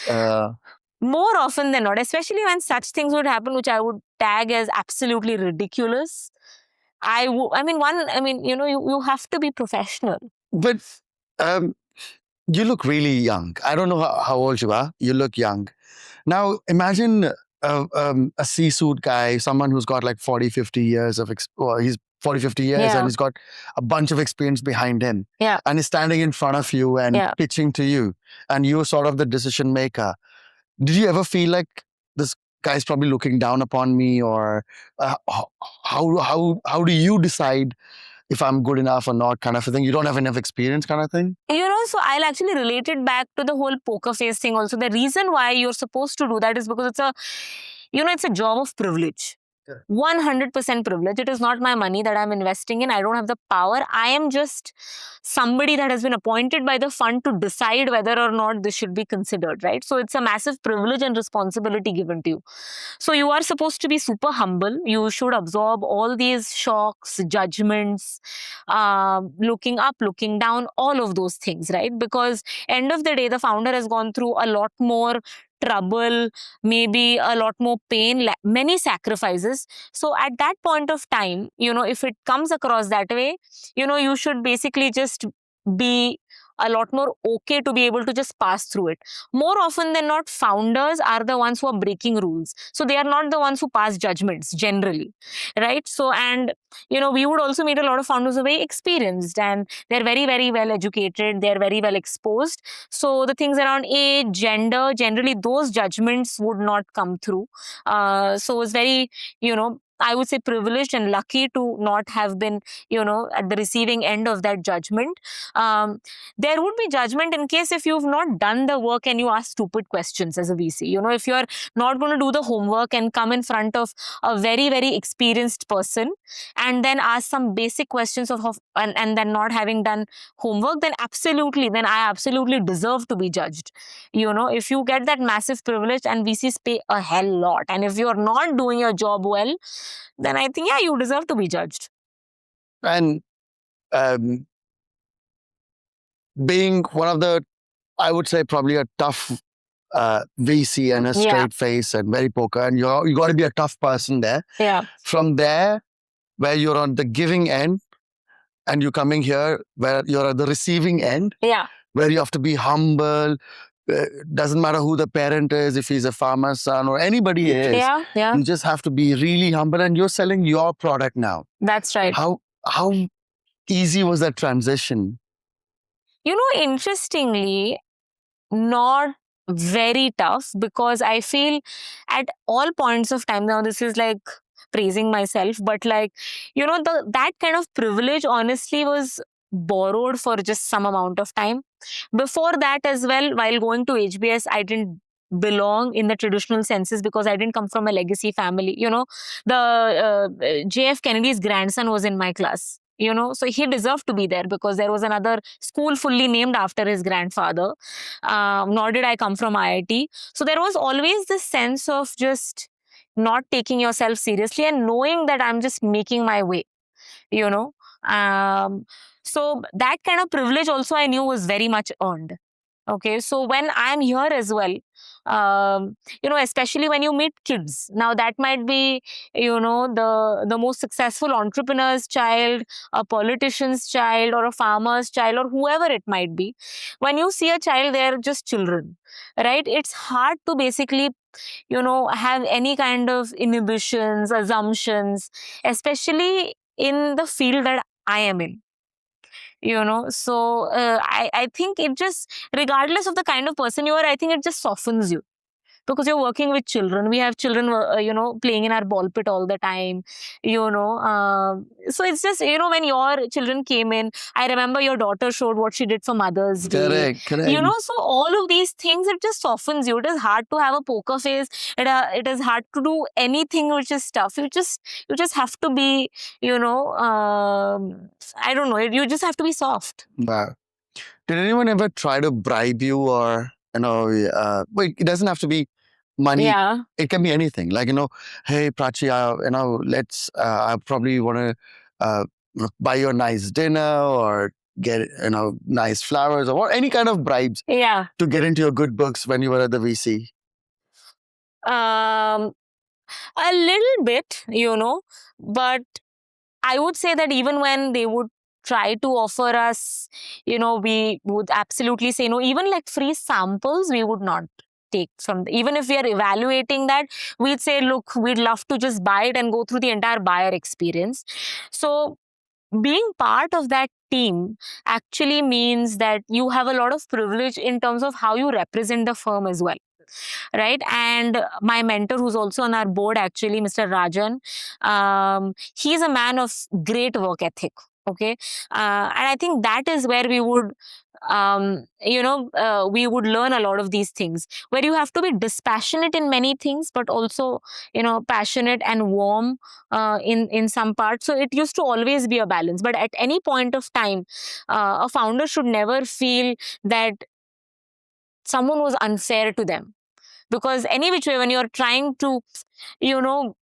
More often than not, especially when such things would happen, which I would tag as absolutely ridiculous. You have to be professional. But you look really young. I don't know how old you are. You look young. Now, imagine a C-suite guy, someone who's got like 40, 50 years of he's 40, 50 years and he's got a bunch of experience behind him. Yeah. And he's standing in front of you and pitching to you. And you're sort of the decision maker. Did you ever feel like this guy's probably looking down upon me, or how do you decide if I'm good enough or not, kind of a thing? You don't have enough experience, kind of thing? So I'll actually relate it back to the whole poker face thing also. The reason why you're supposed to do that is because it's a job of privilege. 100% privilege. It is not my money that I'm investing in. I don't have the power. I am just somebody that has been appointed by the fund to decide whether or not this should be considered, right? So it's a massive privilege and responsibility given to you. So you are supposed to be super humble. You should absorb all these shocks, judgments, looking up, looking down, all of those things, right? Because end of the day, the founder has gone through a lot more trouble, maybe a lot more pain, many sacrifices. So at that point of time, if it comes across that way, you should basically just be a lot more okay to be able to just pass through it. More often than not, founders are the ones who are breaking rules. So they are not the ones who pass judgments generally, right? So, and, we would also meet a lot of founders who are very experienced and they're very, very well educated. They're very well exposed. So the things around age, gender, generally those judgments would not come through. So it's very, I would say privileged and lucky to not have been, at the receiving end of that judgment. There would be judgment in case if you've not done the work and you ask stupid questions as a VC. If you're not going to do the homework and come in front of a very, very experienced person and then ask some basic questions and then not having done homework, then I absolutely deserve to be judged. If you get that massive privilege, and VCs pay a hell lot, and if you're not doing your job well, then I think, you deserve to be judged. And being one of the, I would say probably a tough VC and a straight face and very poker, and you got to be a tough person there. Yeah. From there, where you're on the giving end, and you're coming here where you're at the receiving end. Yeah. Where you have to be humble. Doesn't matter who the parent is, if he's a farmer's son or anybody is. Yeah. You just have to be really humble, and you're selling your product now. That's right. How How easy was that transition? Interestingly, not very tough, because I feel at all points of time, now this is like praising myself, but like, that kind of privilege honestly was borrowed for just some amount of time. Before that as well, while going to HBS, I didn't belong in the traditional senses because I didn't come from a legacy family. The JF Kennedy's grandson was in my class. So he deserved to be there because there was another school fully named after his grandfather. Nor did I come from IIT. So there was always this sense of just not taking yourself seriously and knowing that I'm just making my way, you know. Um, so that kind of privilege also I knew was very much earned. Okay, so when I'm here as well, especially when you meet kids, now that might be, the most successful entrepreneur's child, a politician's child, or a farmer's child, or whoever it might be. When you see a child, they're just children, right? It's hard to basically, have any kind of inhibitions, assumptions, especially in the field that I am in. I think it just, regardless of the kind of person you are, I think it just softens you, because you're working with children. We have children, playing in our ball pit all the time, so it's just, when your children came in, I remember your daughter showed what she did for Mother's Day. Correct. So all of these things, it just softens you. It is hard to have a poker face. It is hard to do anything which is tough. You just have to be, I don't know, you just have to be soft. Wow. Did anyone ever try to bribe you, or, wait, it doesn't have to be money. Yeah. It can be anything. Like, hey, Prachi, let's, I probably want to buy you a nice dinner, or get, nice flowers, or any kind of bribes Yeah. to get into your good books when you were at the VC. A little bit, but I would say that even when they would try to offer us, we would absolutely say no. Even like free samples, we would not take from. Even if we are evaluating that, we'd say, look, we'd love to just buy it and go through the entire buyer experience. So being part of that team actually means that you have a lot of privilege in terms of how you represent the firm as well. Right. And my mentor, who's also on our board, actually, Mr. Rajan, he's a man of great work ethic. Okay. And I think that is where we would, we would learn a lot of these things, where you have to be dispassionate in many things, but also, passionate and warm in some parts. So it used to always be a balance. But at any point of time, a founder should never feel that someone was unfair to them, because any which way, when you're trying to build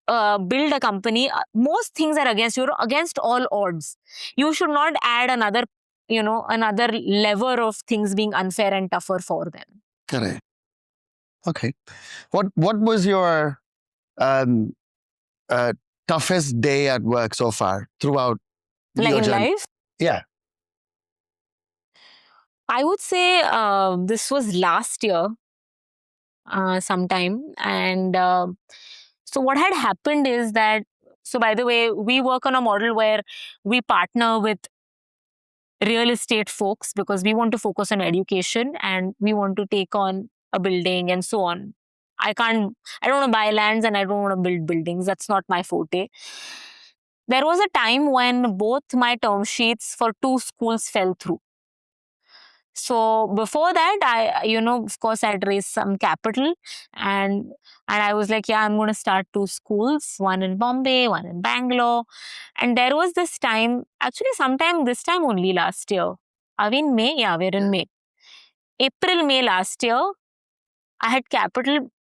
a company, most things are against you, against all odds. You should not add another lever of things being unfair and tougher for them. Correct. Okay. What was your um, toughest day at work so far throughout Like your in journey? life, Yeah. I would say this was last year sometime. And so what had happened is that, so by the way, we work on a model where we partner with real estate folks, because we want to focus on education and we want to take on a building and so on. I don't want to buy lands and I don't want to build buildings. That's not my forte. There was a time when both my term sheets for 2 schools fell through. So before that, of course, I'd raised some capital, and I was like, yeah, I'm going to start 2 schools, one in Bombay, one in Bangalore. And there was this time, actually sometime this time only last year. Are we in May? Yeah, we're in May. April, May last year, I had capital,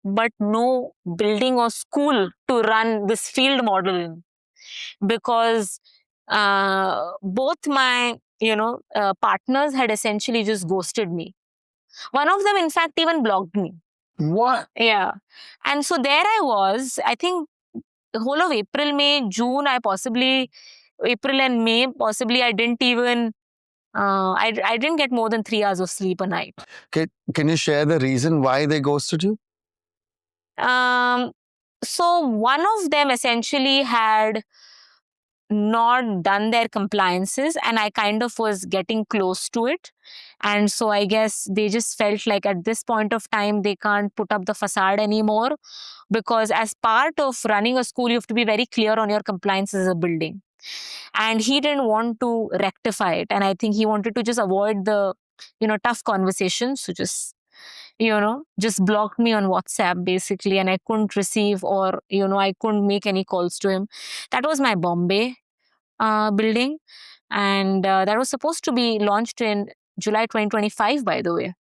but no building or school to run this field model in, because both my partners had essentially just ghosted me. One of them, in fact, even blocked me. What? Yeah. And so there I was, I think the whole of April, May, June, April and May, possibly I didn't even, I didn't get more than 3 hours of sleep a night. Can you share the reason why they ghosted you? So one of them essentially had not done their compliances, and I kind of was getting close to it. And so I guess they just felt like at this point of time they can't put up the facade anymore, because as part of running a school you have to be very clear on your compliances as a building, and he didn't want to rectify it, and I think he wanted to just avoid the tough conversations, so just blocked me on WhatsApp basically, and I couldn't receive, or I couldn't make any calls to him. That was my Bombay building, and that was supposed to be launched in July 2025, by the way,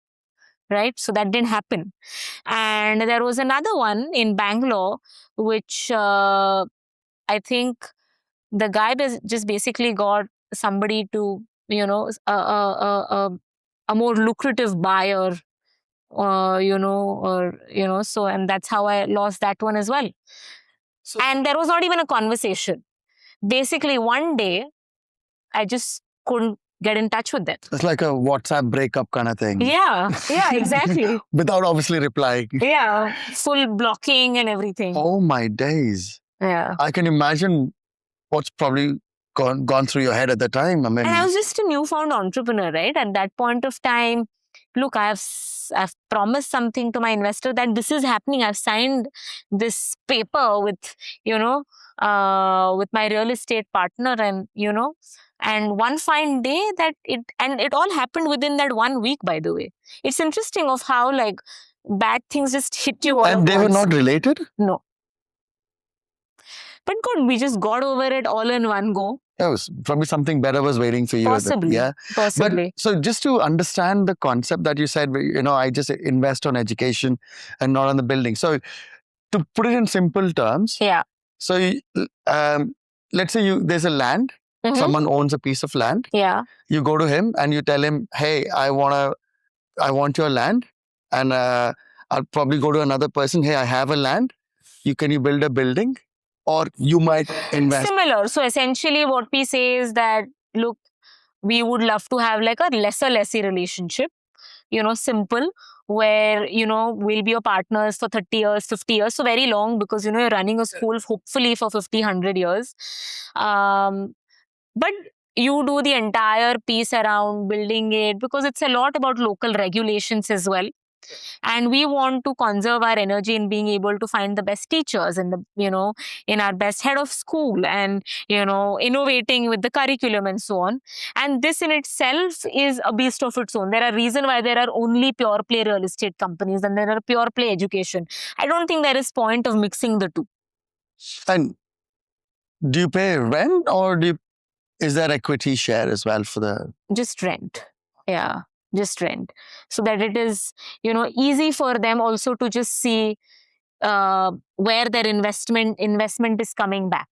right? So that didn't happen. And there was another one in Bangalore, which I think the guy just basically got somebody to, a more lucrative buyer, so, and that's how I lost that one as well. So, and there was not even a conversation. Basically, one day, I just couldn't get in touch with them. It's like a WhatsApp breakup kind of thing. Yeah, exactly. Without obviously replying. Yeah, full blocking and everything. Oh my days. Yeah. I can imagine what's probably gone through your head at the time. I mean, and I was just a newfound entrepreneur, right? At that point of time, look, I've promised something to my investor that this is happening. I've signed this paper with, with my real estate partner, and and one fine day it all happened within that 1 week. By the way, it's interesting of how like bad things just hit you all. And they were not related? No. But good, we just got over it all in one go. It was probably something better was waiting for you. Possibly. Possibly. But so just to understand the concept that you said, I just invest on education and not on the building. So to put it in simple terms. Yeah. So let's say there's a land. Mm-hmm. Someone owns a piece of land. Yeah. You go to him and you tell him, hey, I want your land. And I'll probably go to another person. Hey, I have a land. Can you build a building? Or you might invest. Similar. So essentially what we say is that, look, we would love to have like a lesser-lessee relationship, simple, where, we'll be your partners for 30 years, 50 years. So very long, because, you're running a school hopefully for 50, 100 years. But you do the entire piece around building it, because it's a lot about local regulations as well. And we want to conserve our energy in being able to find the best teachers and in our best head of school, and innovating with the curriculum and so on. And this in itself is a beast of its own. There are reasons why there are only pure play real estate companies and there are pure play education. I don't think there is point of mixing the two. And do you pay rent, or is there equity share as well for the? Just rent. Yeah. Just rent, so that it is easy for them also to just see where their investment is coming back.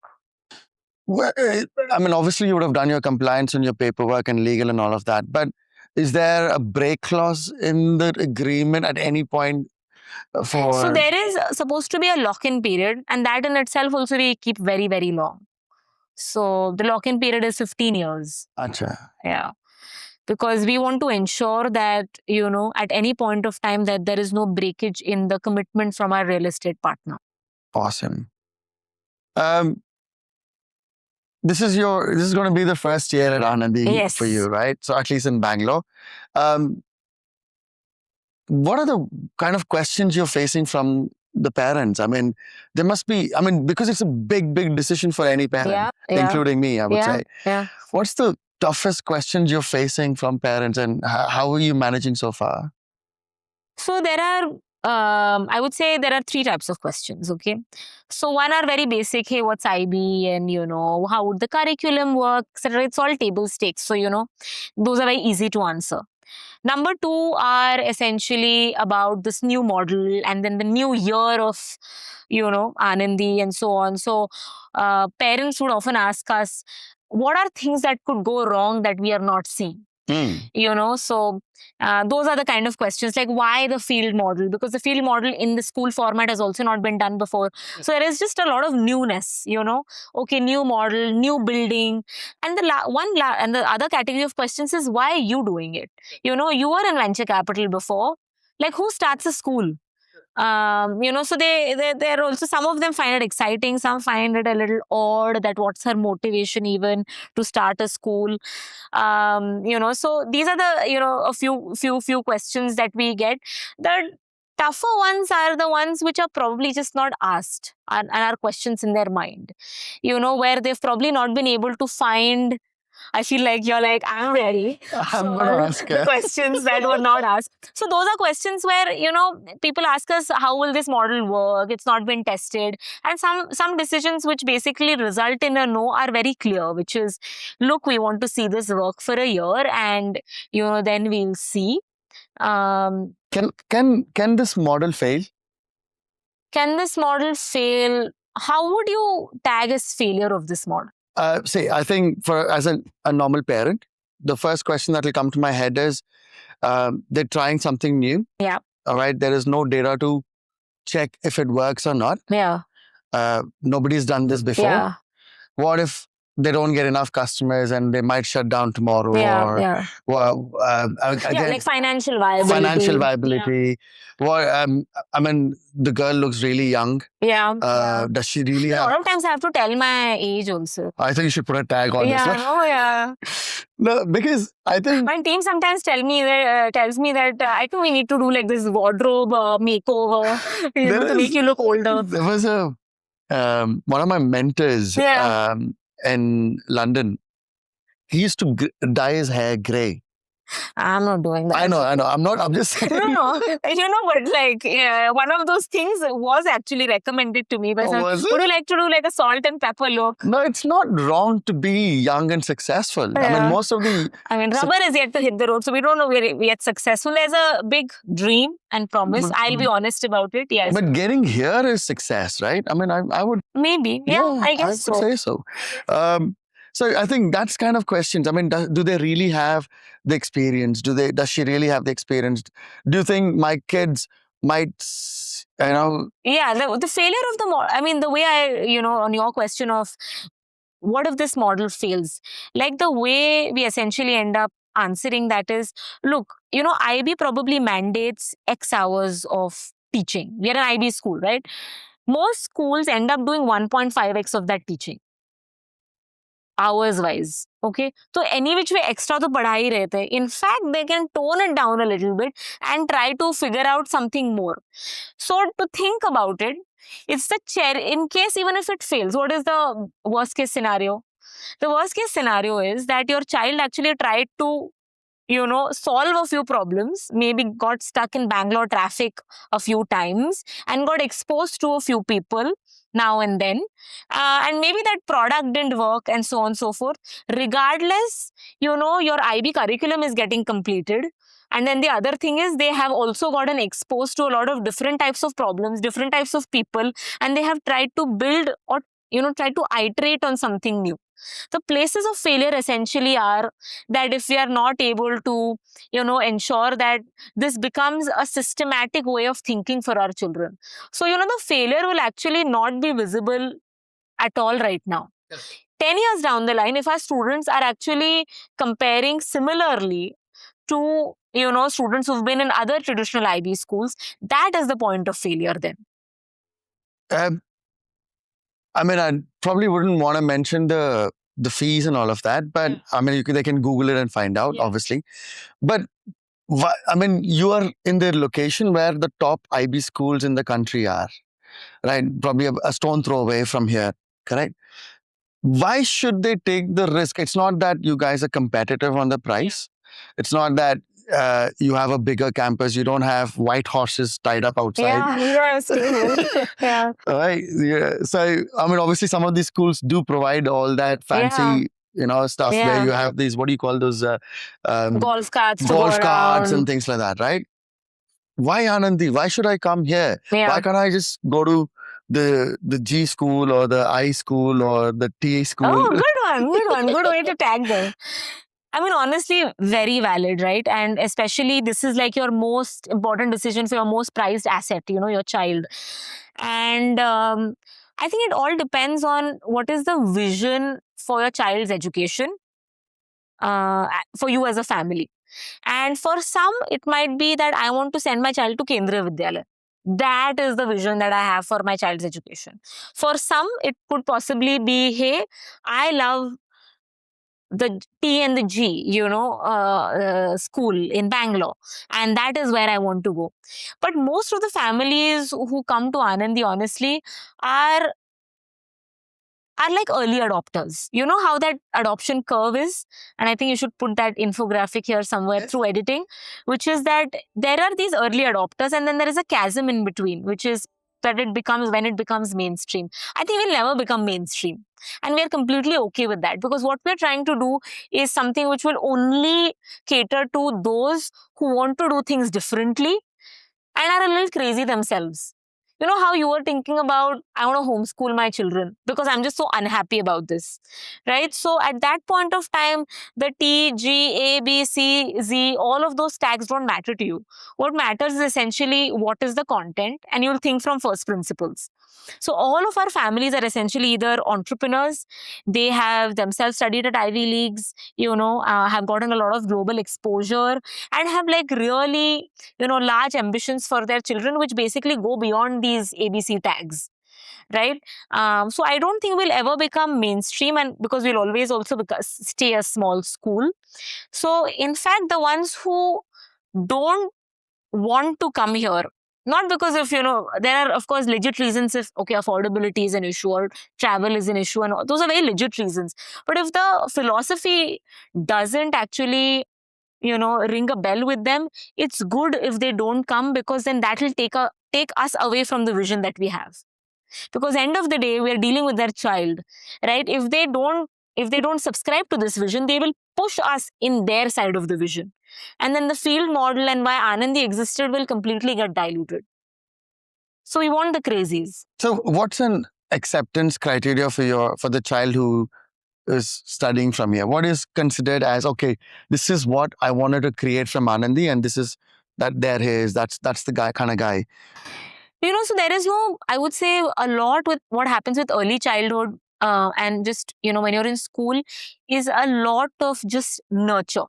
Well, I mean, obviously you would have done your compliance and your paperwork and legal and all of that, but is there a break clause in the agreement at any point? So there is supposed to be a lock-in period, and that in itself also we keep very, very long. So the lock-in period is 15 years. Achha. Yeah. Because we want to ensure that, at any point of time that there is no breakage in the commitment from our real estate partner. Awesome. This is going to be the first year at Anandi for you, right? So at least in Bangalore. What are the kind of questions you're facing from the parents? I mean, there must be, because it's a big, big decision for any parent, including me, I would say. Yeah. What's the toughest questions you're facing from parents, and how are you managing so far? So there are, I would say there are 3 types of questions, okay? So one are very basic, hey, what's IB, and how would the curriculum work, etc. It's all table stakes. So, those are very easy to answer. Number 2 are essentially about this new model and then the new year of, Anandi and so on. So parents would often ask us, what are things that could go wrong that we are not seeing? So those are the kind of questions, like why the field model? Because the field model in the school format has also not been done before. So there is just a lot of newness, okay, new model, new building. And the other category of questions is, why are you doing it? You were in venture capital before. Like, who starts a school? So they're also, some of them find it exciting, some find it a little odd, that what's her motivation even to start a school. So these are the, a few questions that we get. The tougher ones are the ones which are probably just not asked, and are questions in their mind, where they've probably not been able to find. I feel like you're like, I'm ready I'm for going to ask the her. questions that were not asked. So those are questions where, people ask us, how will this model work? It's not been tested. And some decisions which basically result in a no are very clear, which is, look, we want to see this work for a year, and, then we'll see. Can this model fail? Can this model fail? How would you tag as failure of this model? See, I think as a normal parent, the first question that will come to my head is they're trying something new. Yeah. All right. There is no data to check if it works or not. Yeah. Nobody's done this before. Yeah. What if they don't get enough customers and they might shut down tomorrow? Yeah. Well, again, like financial viability. Financial viability. Yeah. I mean, the girl looks really young. Yeah. Does she really A have? lot of times I have to tell my age also. I think you should put a tag on this one. Yeah. No, because I think My team sometimes tells me that I think we need to do like this wardrobe makeover, to make you look older. there was one of my mentors Yeah. in London. He used to dye his hair grey. I'm not doing that. I know. I'm just saying. No. But like one of those things was actually recommended to me by someone. Was it? Would you like to do like a salt and pepper look? No, it's not wrong to be young and successful. I Yeah. mean, most of the rubber is yet to hit the road, so we don't know we're yet successful. There's a big dream and promise. I'll be honest about it. Yes. But getting here is success, right? I mean, I would. Maybe. Yeah, I guess would say so. So I think that's kind of questions. I mean, do they really have the experience? Does she really have the experience? Do you think my kids might, Yeah, the failure of the model. I mean, the way on your question of what if this model fails? Like the way we essentially end up answering that is, look, IB probably mandates X hours of teaching. We are an IB school, right? Most schools end up doing 1.5x of that teaching. Hours wise, okay? So any which way extra to padha hi rehte. In fact, they can tone it down a little bit and try to figure out something more. So to think about it, it's the chair. In case even if it fails, what is the worst case scenario? The worst case scenario is that your child actually tried to solve a few problems, maybe got stuck in Bangalore traffic a few times and got exposed to a few people now and then. And maybe that product didn't work and so on and so forth. Regardless, your IB curriculum is getting completed. And then the other thing is they have also gotten exposed to a lot of different types of problems, different types of people, and they have tried to build or, try to iterate on something new. The places of failure essentially are that if we are not able to, ensure that this becomes a systematic way of thinking for our children. So, the failure will actually not be visible at all right now. Yes. 10 years down the line, if our students are actually comparing similarly to, students who've been in other traditional IB schools, that is the point of failure then. I mean, I probably wouldn't want to mention the fees and all of that, but I mean, they can Google it and find out, obviously. But I mean, you are in the location where the top IB schools in the country are, right? Probably a stone throw away from here, correct? Why should they take the risk? It's not that you guys are competitive on the price. It's not that you have a bigger campus. You don't have white horses tied up outside. Yeah. Right. Yeah. So, I mean, obviously, some of these schools do provide all that fancy, stuff where you have these, what do you call those? Golf carts. And things like that, right? Why Anandi? Why should I come here? Yeah. Why can't I just go to the G school or the I school or the T school? Oh, good one. Good way to tag them. I mean, honestly, very valid, right? And especially this is like your most important decision for your most prized asset, your child. And I think it all depends on what is the vision for your child's education, for you as a family. And for some, it might be that I want to send my child to Kendriya Vidyalaya. That is the vision that I have for my child's education. For some, it could possibly be, hey, I love the T and the G, school in Bangalore, and that is where I want to go. But most of the families who come to Anandi, honestly, are are like early adopters. You know how that adoption curve is? And I think you should put that infographic here somewhere through editing, which is that there are these early adopters and then there is a chasm in between, which is that it becomes when it becomes mainstream. I think we'll never become mainstream. And we are completely okay with that, because what we're trying to do is something which will only cater to those who want to do things differently and are a little crazy themselves. You know how you were thinking about, I want to homeschool my children because I'm just so unhappy about this, right? So at that point of time, the T, G, A, B, C, Z, all of those tags don't matter to you. What matters is essentially what is the content, and you'll think from first principles. So all of our families are essentially either entrepreneurs, they have themselves studied at Ivy Leagues, have gotten a lot of global exposure and have like really, large ambitions for their children, which basically go beyond these ABC tags. Right. So I don't think we'll ever become mainstream, and because we'll always also stay a small school. So in fact, the ones who don't want to come here, not because of, there are of course legit reasons, if okay, affordability is an issue or travel is an issue, and those are very legit reasons. But if the philosophy doesn't actually, ring a bell with them, it's good if they don't come, because then that will take us away from the vision that we have. Because end of the day, we are dealing with their child, right? If they don't subscribe to this vision, they will push us in their side of the vision. And then the field model and why Anandi existed will completely get diluted. So we want the crazies. So what's an acceptance criteria for the child who is studying from here? What is considered as, okay, this is what I wanted to create from Anandi, and this is that there he is, that's the guy kind of guy. So there is no, I would say a lot with what happens with early childhood and just, when you're in school, is a lot of just nurture.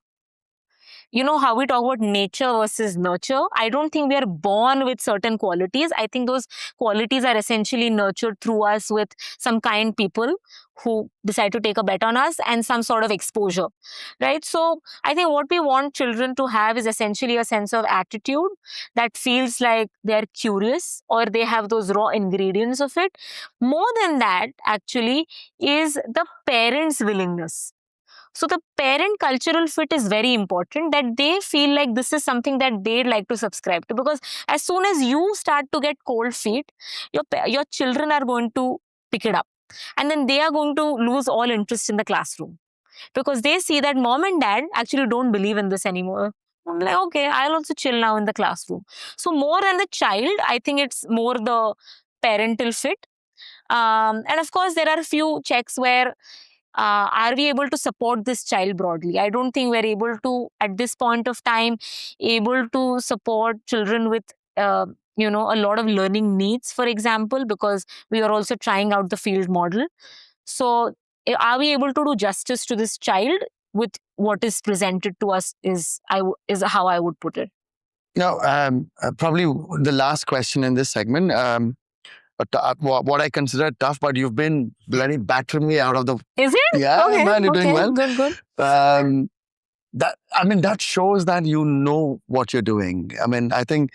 You know how we talk about nature versus nurture? I don't think we are born with certain qualities. I think those qualities are essentially nurtured through us with some kind people who decide to take a bet on us and some sort of exposure, right? So I think what we want children to have is essentially a sense of attitude that feels like they're curious or they have those raw ingredients of it. More than that, actually, is the parents' willingness. So the parent cultural fit is very important, that they feel like this is something that they'd like to subscribe to. Because as soon as you start to get cold feet, your children are going to pick it up. And then they are going to lose all interest in the classroom. Because they see that mom and dad actually don't believe in this anymore. I'm like, okay, I'll also chill now in the classroom. So more than the child, I think it's more the parental fit. And of course, there are a few checks where are we able to support this child broadly? I don't think we're able to, at this point of time, able to support children with, a lot of learning needs, for example, because we are also trying out the field model. So are we able to do justice to this child with what is presented to us is how I would put it. Probably the last question in this segment. What I consider tough, but you've been bloody battering me out of the. Is it? Yeah, okay. man, you're doing well. Good. That shows that you know what you're doing. I mean, I think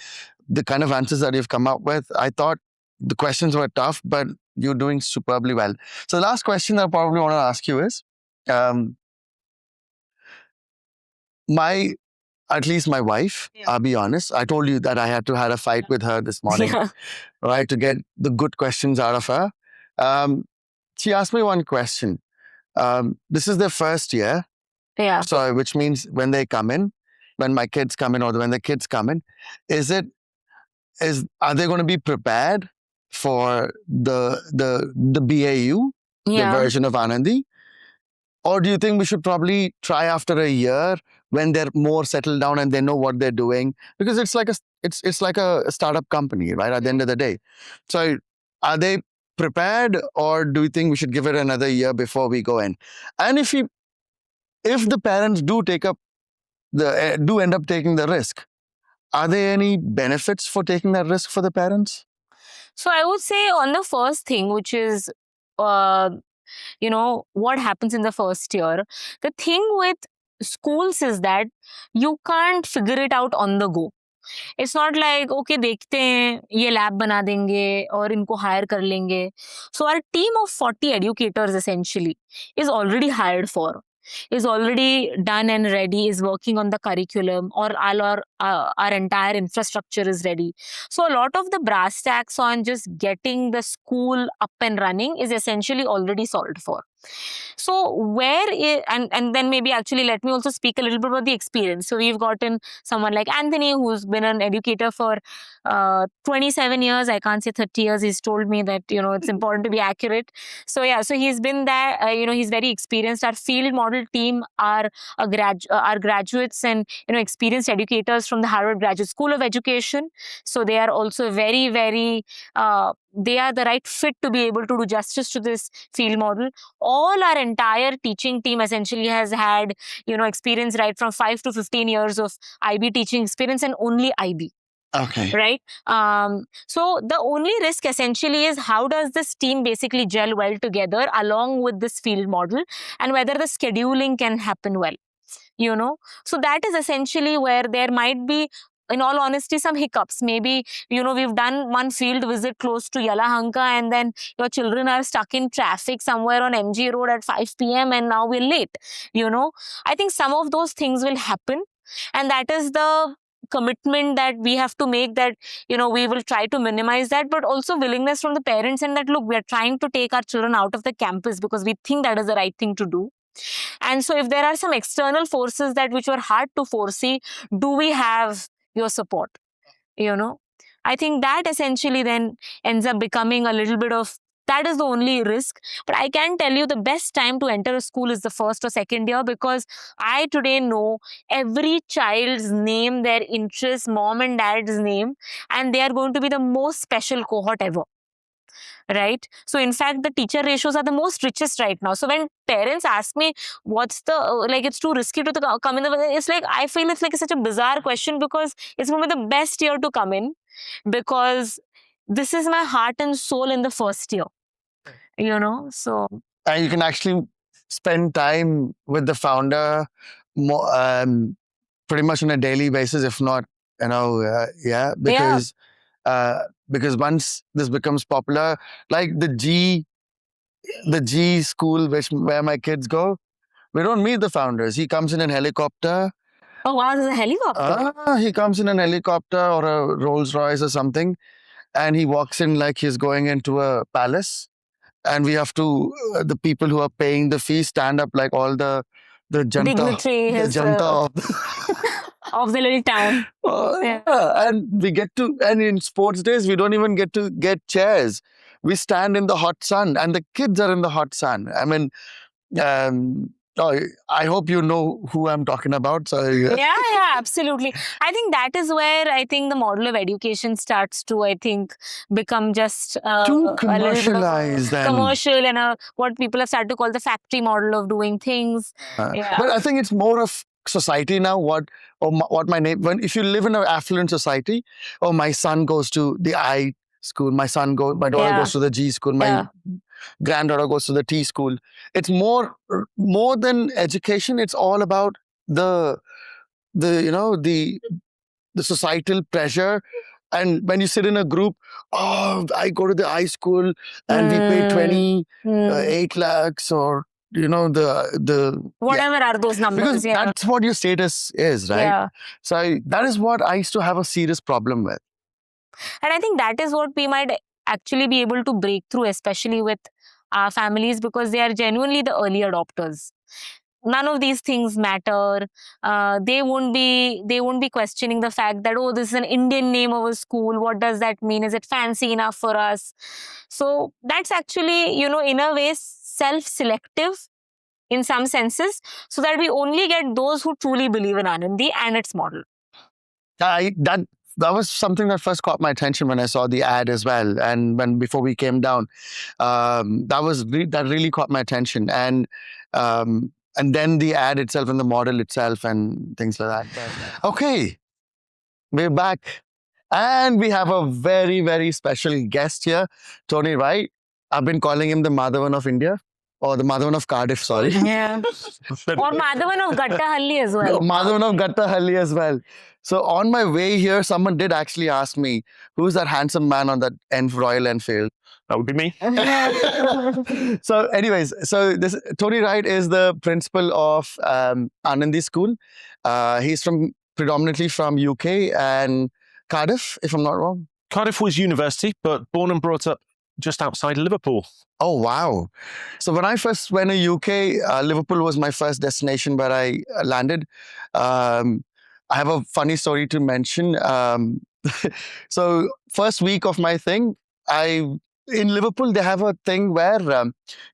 the kind of answers that you've come up with, I thought the questions were tough, but you're doing superbly well. So the last question I probably want to ask you is, at least my wife, I'll be honest, I told you that I had a fight with her this morning, right, to get the good questions out of her. She asked me one question. This is their first year. Yeah. So, which means when they come in, when my kids come in or when the kids come in, are they going to be prepared for the BAU, the version of Anandi? Or do you think we should probably try after a year when they're more settled down and they know what they're doing? Because it's like a startup company, right? At the end of the day. So are they prepared, or do you think we should give it another year before we go in? And if the parents do end up taking the risk, Are there any benefits for taking that risk for the parents? So I would say on the first thing, which is, uh, what happens in the first year. The thing with schools is that you can't figure it out on the go. It's not like, okay, देखते हैं ये lab बना देंगे और इनको hire कर लेंगे. So our team of 40 educators essentially is already hired for, is already done and ready, is working on the curriculum, or our entire infrastructure is ready. So a lot of the brass tacks on just getting the school up and running is essentially already solved for. So and then maybe actually let me also speak a little bit about the experience. So we've gotten someone like Anthony, who's been an educator for 27 years. I can't say 30 years. He's told me that, it's important to be accurate. So yeah, so he's been there, he's very experienced. Our field model team are are graduates and, experienced educators from the Harvard Graduate School of Education. So they are also very, very, they are the right fit to be able to do justice to this field model. All our entire teaching team essentially has had, experience right from 5 to 15 years of IB teaching experience, and only IB. Okay. Right. So the only risk essentially is how does this team basically gel well together along with this field model, and whether the scheduling can happen well. So that is essentially where there might be, in all honesty, some hiccups. Maybe, we've done one field visit close to Yelahanka, and then your children are stuck in traffic somewhere on MG Road at 5 p.m. and now we're late. I think some of those things will happen, and that is the commitment that we have to make, that we will try to minimize that, but also willingness from the parents, and that, look, we are trying to take our children out of the campus because we think that is the right thing to do. And so if there are some external forces which were hard to foresee, do we have your support? I think that essentially then ends up becoming a little bit of, that is the only risk. But I can tell you the best time to enter a school is the first or second year, because I today know every child's name, their interests, mom and dad's name, and they are going to be the most special cohort ever. Right? So in fact, the teacher ratios are the most richest right now. So when parents ask me, what's the, it's too risky to come in, it's like, I feel it's like such a bizarre question, because it's going to be the best year to come in, because this is my heart and soul in the first year, so. And you can actually spend time with the founder more, pretty much on a daily basis, if not, because once this becomes popular, like the G school where my kids go, we don't meet the founders. He comes in a helicopter. Oh wow, there's a helicopter. He comes in an helicopter or a Rolls Royce or something, and he walks in like he's going into a palace. And we have to, the people who are paying the fee stand up like all the dignitary, of the little town. And we get to, and in sports days, we don't even get to get chairs. We stand in the hot sun, and the kids are in the hot sun. I mean, I hope you know who I'm talking about. So yeah, absolutely. I think that is where I think the model of education starts to, I think, become just too commercialized, commercial, and what people have started to call the factory model of doing things. But I think it's more of society now. If you live in an affluent society, my son goes to the I school, my daughter goes to the G school, my granddaughter goes to the T school. It's more than education. It's all about the societal pressure. And when you sit in a group, I go to the I school and we pay 28 lakhs, or the whatever are those numbers, because that's what your status is, right? So that is what I used to have a serious problem with. And I think that is what we might actually be able to break through, especially with our families, because they are genuinely the early adopters. None of these things matter. They won't be questioning the fact that, this is an Indian name of a school. What does that mean? Is it fancy enough for us? So that's actually, in a way, self-selective in some senses, so that we only get those who truly believe in Anandi and its model. That was something that first caught my attention when I saw the ad as well, and before we came down, that really caught my attention, and then the ad itself and the model itself and things like that. Okay, We're back. And we have a very, very special guest here, Tony Wright. I've been calling him the Madhavan of India, or the Madhavan of Cardiff, sorry. Yeah. Or Madhavan of Gattahalli as well. Madhavan of Gattahalli as well. So on my way here, someone did actually ask me, who's that handsome man on that Royal Enfield? That would be me. So anyways, so this Tony Wright is the principal of Anandi School. He's predominantly from UK and Cardiff, if I'm not wrong. Cardiff was university, but born and brought up just outside Liverpool. Oh, wow. So when I first went to UK, Liverpool was my first destination where I landed. I have a funny story to mention. So first week of my thing, in Liverpool, they have a thing where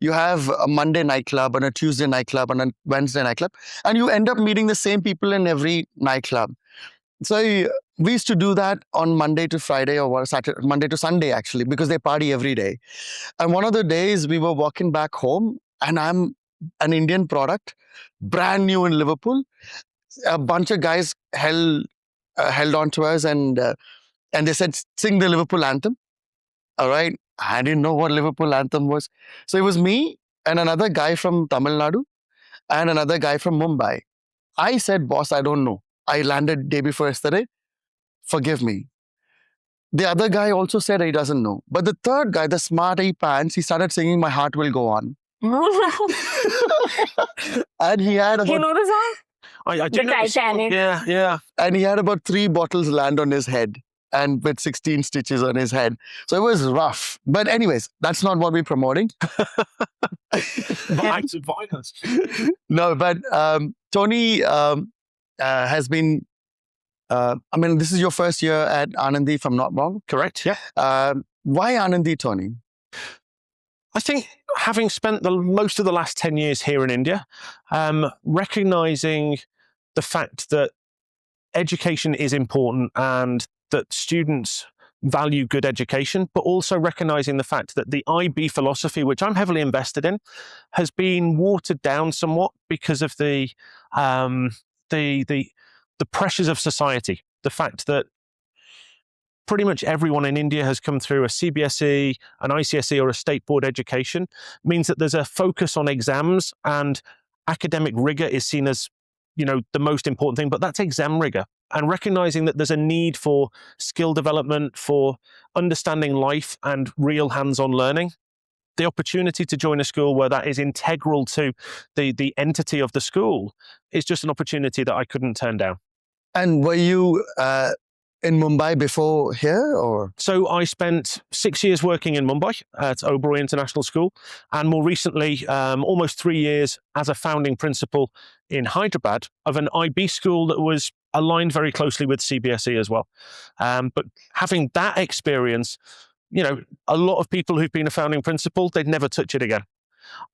you have a Monday nightclub and a Tuesday nightclub and a Wednesday nightclub, and you end up meeting the same people in every nightclub. So we used to do that on Monday to Friday or Saturday, Monday to Sunday, actually, because they party every day. And one of the days we were walking back home, and I'm an Indian product, brand new in Liverpool. A bunch of guys held on to us, and they said, sing the Liverpool anthem. All right. I didn't know what Liverpool anthem was. So it was me and another guy from Tamil Nadu and another guy from Mumbai. I said, boss, I don't know. I landed day before yesterday. Forgive me. The other guy also said he doesn't know. But the third guy, the smarty pants, he started singing My Heart Will Go On. And he had about... You know the song? I do The know the song. Titanic. Yeah. And he had about 3 bottles land on his head and with 16 stitches on his head. So it was rough. But anyways, that's not what we're promoting. But acts of violence. No, but Tony has been, this is your first year at Anandi, if I'm not wrong. Correct, yeah. Why Anandi, Tony? I think having spent most of the last 10 years here in India, recognizing the fact that education is important and that students value good education, but also recognizing the fact that the IB philosophy, which I'm heavily invested in, has been watered down somewhat because of the pressures of society. The fact that pretty much everyone in India has come through a CBSE, an ICSE, or a state board education means that there's a focus on exams, and academic rigor is seen as, the most important thing, but that's exam rigor. And recognizing that there's a need for skill development, for understanding life and real hands-on learning. The opportunity to join a school where that is integral to the entity of the school is just an opportunity that I couldn't turn down. And were you in Mumbai before here, or? So I spent 6 years working in Mumbai at Oberoi International School, and more recently, almost 3 years as a founding principal in Hyderabad of an IB school that was aligned very closely with CBSE as well. But having that experience, a lot of people who've been a founding principal, they'd never touch it again.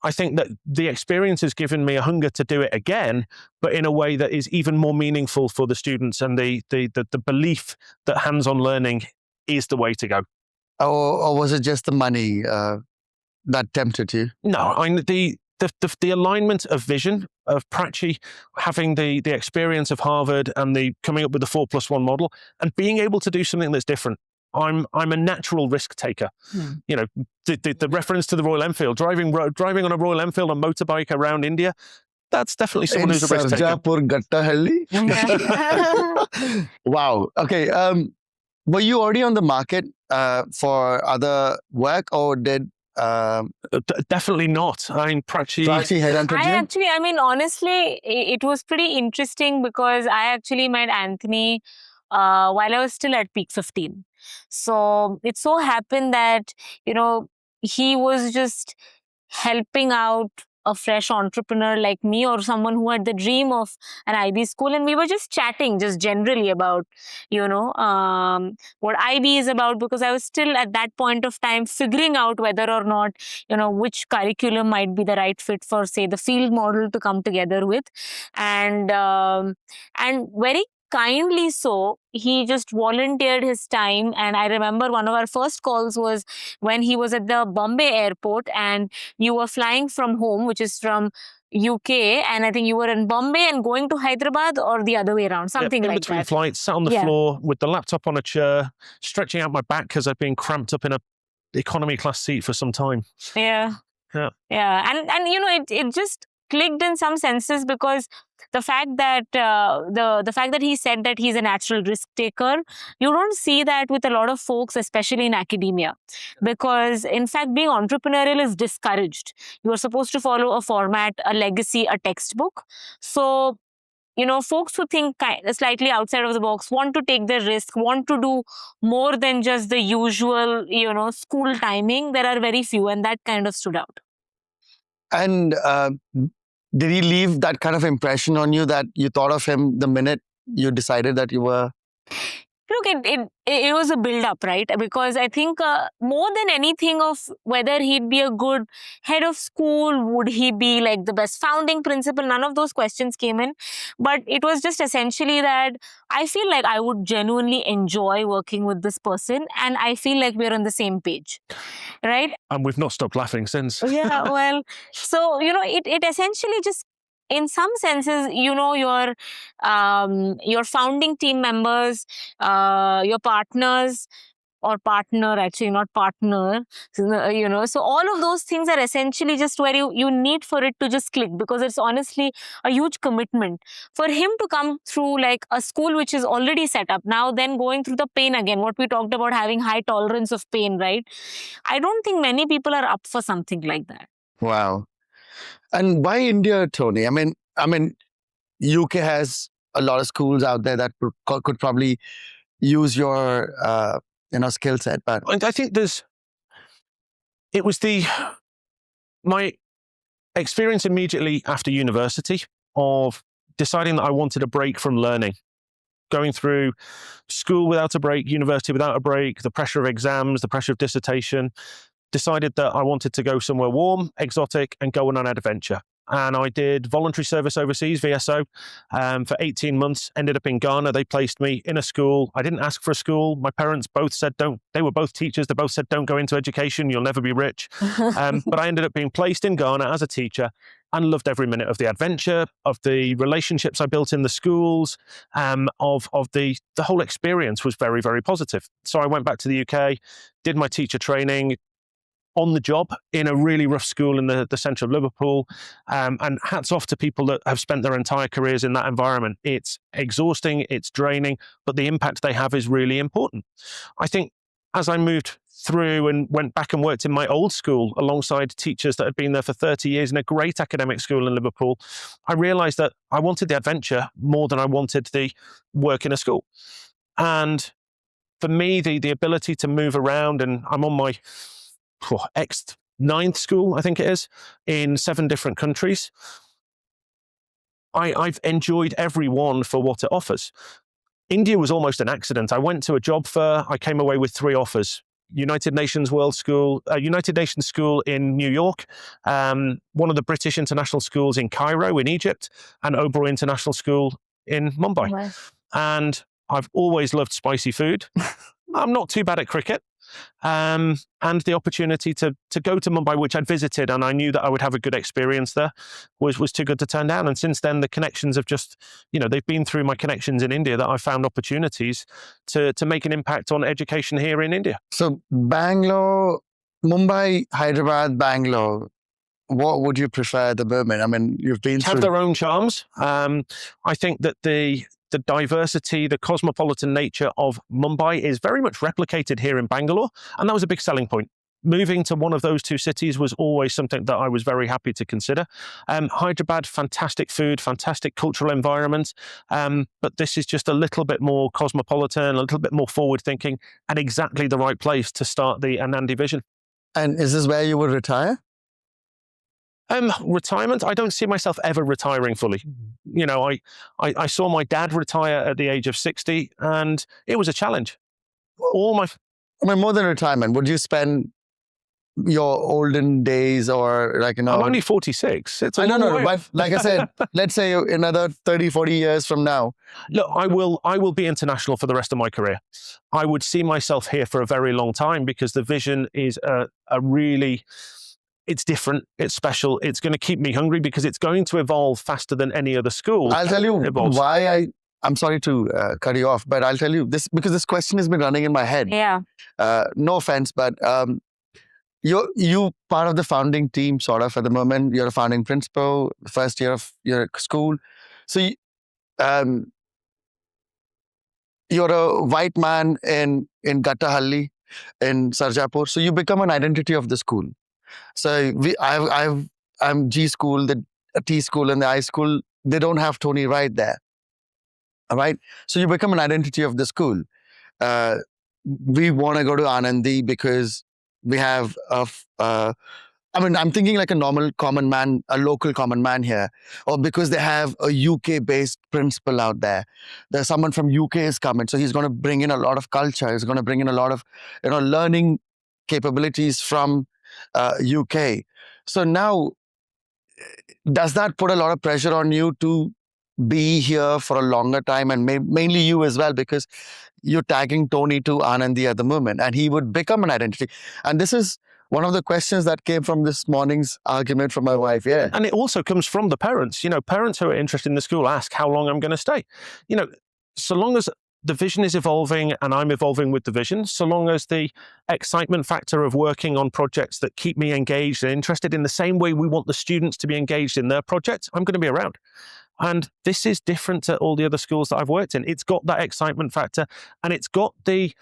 I think that the experience has given me a hunger to do it again, but in a way that is even more meaningful for the students, and the belief that hands-on learning is the way to go. Or was it just the money that tempted you? No, the alignment of vision of Prachi, having the experience of Harvard and the coming up with the 4+1 model, and being able to do something that's different. I'm a natural risk taker. The reference to the Royal Enfield, driving on a Royal Enfield on motorbike around India, that's definitely someone who's a risk taker. Gattahalli? Wow. Okay. Were you already on the market for other work, or did... Definitely not. Prachi headhunted you? Honestly, it was pretty interesting because I actually met Anthony while I was still at Peak 15. So it so happened that, he was just helping out a fresh entrepreneur like me, or someone who had the dream of an IB school. And we were just chatting just generally about, what IB is about, because I was still at that point of time figuring out whether or not, which curriculum might be the right fit for, say, the field model to come together with. And very kindly so, he just volunteered his time. And I remember one of our first calls was when he was at the Bombay airport, and you were flying from home, which is from UK, and I think you were in Bombay and going to Hyderabad, or the other way around, something in like between that. flights, sat on the floor with the laptop on a chair, stretching out my back because I've been cramped up in a economy class seat for some time. Yeah. Yeah. Yeah. And you know, it just clicked in some senses, because the fact that the fact that he said that he's a natural risk taker, you don't see that with a lot of folks, especially in academia, because in fact being entrepreneurial is discouraged. You are supposed to follow a format, a legacy, a textbook. So you know, folks who think slightly outside of the box, want to take the risk, want to do more than just the usual, you know, school timing, there are very few, and that kind of stood out. And did he leave that kind of impression on you that you thought of him the minute you decided that you were? Look, it was a build-up, right? Because I think more than anything of whether he'd be a good head of school, would he be like the best founding principal, none of those questions came in. But it was just essentially that I feel like I would genuinely enjoy working with this person, and I feel like we're on the same page, right? And we've not stopped laughing since. Yeah, well, so, you know, it essentially just, in some senses, you know, your founding team members, your partners, or partner, actually not partner, you know, so all of those things are essentially just where you need for it to just click, because it's honestly a huge commitment for him to come through like a school which is already set up, now then going through the pain again, what we talked about, having high tolerance of pain, right? I don't think many people are up for something like that. Wow. And why India, Tony? I mean, UK has a lot of schools out there that could probably use your skill set, but And I think it was my experience immediately after university of deciding that I wanted a break from learning. Going through school without a break, university without a break, the pressure of exams, the pressure of dissertation, decided that I wanted to go somewhere warm, exotic, and go on an adventure. And I did voluntary service overseas, VSO, for 18 months, ended up in Ghana. They placed me in a school. I didn't ask for a school. My parents both said, don't. They were both teachers. They both said, don't go into education. You'll never be rich. But I ended up being placed in Ghana as a teacher and loved every minute of the adventure, of the relationships I built in the schools, of the whole experience was very, very positive. So I went back to the UK, did my teacher training, on the job in a really rough school in the centre of Liverpool. And hats off to people that have spent their entire careers in that environment. It's exhausting, it's draining, but the impact they have is really important. I think as I moved through and went back and worked in my old school alongside teachers that had been there for 30 years in a great academic school in Liverpool, I realised that I wanted the adventure more than I wanted the work in a school. And for me, the ability to move around, and I'm on my ninth school, I think it is, in 7 different countries. I've enjoyed every one for what it offers. India was almost an accident. I went to a job fair. I came away with 3 offers. United Nations World School, United Nations School in New York, one of the British international schools in Cairo in Egypt, and Oberoi International School in Mumbai. Wow. And I've always loved spicy food. I'm not too bad at cricket. And the opportunity to go to Mumbai, which I'd visited, and I knew that I would have a good experience there, was too good to turn down. And since then, the connections have just, they've been through my connections in India that I've found opportunities to make an impact on education here in India. So Bangalore, Mumbai, Hyderabad, Bangalore, what would you prefer at the moment? I mean, you've been Have through... their own charms. I think that the diversity, the cosmopolitan nature of Mumbai is very much replicated here in Bangalore. And that was a big selling point. Moving to one of those 2 cities was always something that I was very happy to consider. Hyderabad, fantastic food, fantastic cultural environment. But this is just a little bit more cosmopolitan, a little bit more forward thinking, and exactly the right place to start the Anandi vision. And is this where you would retire? Retirement, I don't see myself ever retiring fully. I saw my dad retire at the age of 60, and it was a challenge. More than retirement, would you spend your olden days or I'm only 46. It's a long way. But like I said, let's say another 30, 40 years from now. Look, I will be international for the rest of my career. I would see myself here for a very long time because the vision is a really it's different, it's special, it's going to keep me hungry because it's going to evolve faster than any other school. I'll tell you evolves. why I'm sorry to cut you off, but I'll tell you this because this question has been running in my head. Yeah. No offense, but you part of the founding team, sort of, at the moment. You're a founding principal, first year of your school. So you're a white man in Gattahalli, in Sarjapur. So you become an identity of the school. So I'm G school, the T school, and the I school. They don't have Tony Wright there. All right. So you become an identity of the school. We want to go to Anandi because we have I'm thinking like a normal common man, a local common man here, or because they have a UK-based principal out there. There's someone from UK is coming, so he's going to bring in a lot of culture. He's going to bring in a lot of learning capabilities from UK. So now, does that put a lot of pressure on you to be here for a longer time, and mainly you as well, because you're tagging Tony to Anandi at the moment, and he would become an identity. And this is one of the questions that came from this morning's argument from my wife. Yeah. And it also comes from the parents. Parents who are interested in the school ask how long I'm going to stay. So long as the vision is evolving and I'm evolving with the vision, so long as the excitement factor of working on projects that keep me engaged and interested in the same way we want the students to be engaged in their projects, I'm going to be around. And this is different to all the other schools that I've worked in. It's got that excitement factor, and it's got the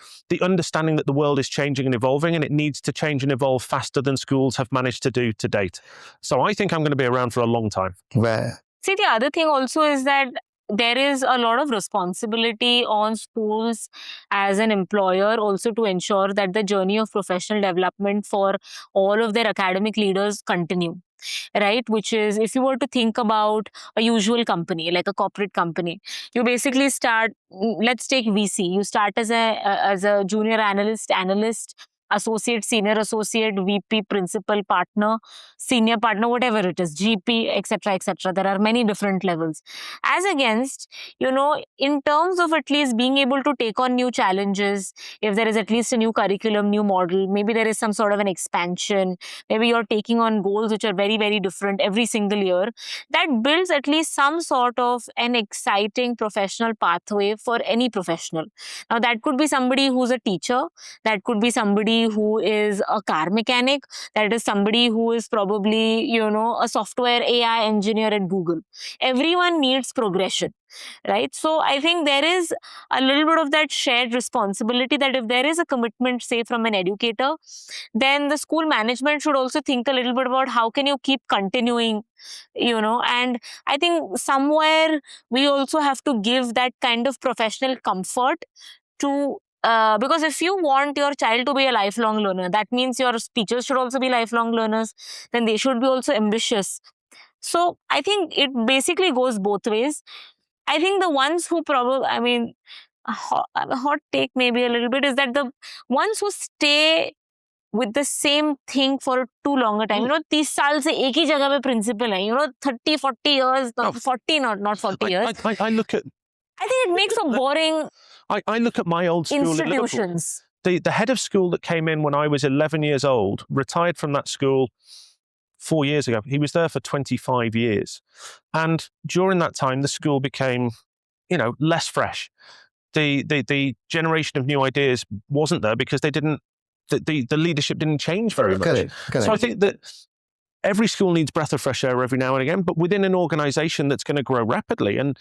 understanding that the world is changing and evolving, and it needs to change and evolve faster than schools have managed to do to date. So I think I'm going to be around for a long time. Where? See, the other thing also is that there is a lot of responsibility on schools as an employer also to ensure that the journey of professional development for all of their academic leaders continue. Right? Which is, if you were to think about a usual company, like a corporate company, you basically start, let's take VC. You start as a junior analyst, associate, senior associate, VP, principal, partner, senior partner, whatever it is, GP, etc., etc. There are many different levels. As against, in terms of at least being able to take on new challenges, if there is at least a new curriculum, new model, maybe there is some sort of an expansion, maybe you're taking on goals which are very, very different every single year, that builds at least some sort of an exciting professional pathway for any professional. Now, that could be somebody who's a teacher, that could be somebody who is a car mechanic, that is somebody who is probably, a software AI engineer at Google. Everyone needs progression. Right? So I think there is a little bit of that shared responsibility that if there is a commitment, say, from an educator, then the school management should also think a little bit about how can you keep continuing, and I think somewhere we also have to give that kind of professional comfort to because if you want your child to be a lifelong learner, that means your teachers should also be lifelong learners, then they should be also ambitious. So I think it basically goes both ways. I think the ones who probably, a hot take maybe a little bit is that the ones who stay with the same thing for too long a time, 30 साल से एक ही जगह पे principal है, 30, 40 years, 40, not 40 years. I look at... I think it makes a boring I look at my old school institutions. The head of school that came in when I was 11 years old, retired from that school 4 years ago. He was there for 25 years. And during that time, the school became, less fresh. The generation of new ideas wasn't there because they didn't, the leadership didn't change very much. Correct. So I think that every school needs breath of fresh air every now and again, but within an organization that's going to grow rapidly. And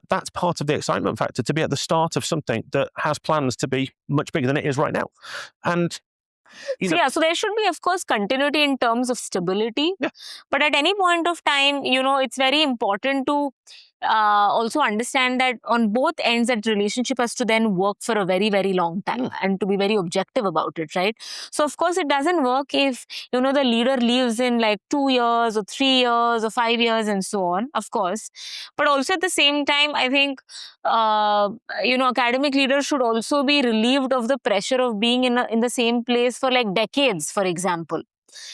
that's part of the excitement factor, to be at the start of something that has plans to be much bigger than it is right now. And so there should be, of course, continuity in terms of stability. Yeah. But at any point of time, it's very important to also understand that on both ends, that relationship has to then work for a very, very long time and to be very objective about it, right? So, of course, it doesn't work if, the leader leaves in like 2 years or 3 years or 5 years and so on, of course. But also at the same time, I think, academic leaders should also be relieved of the pressure of being in the same place for like decades, for example.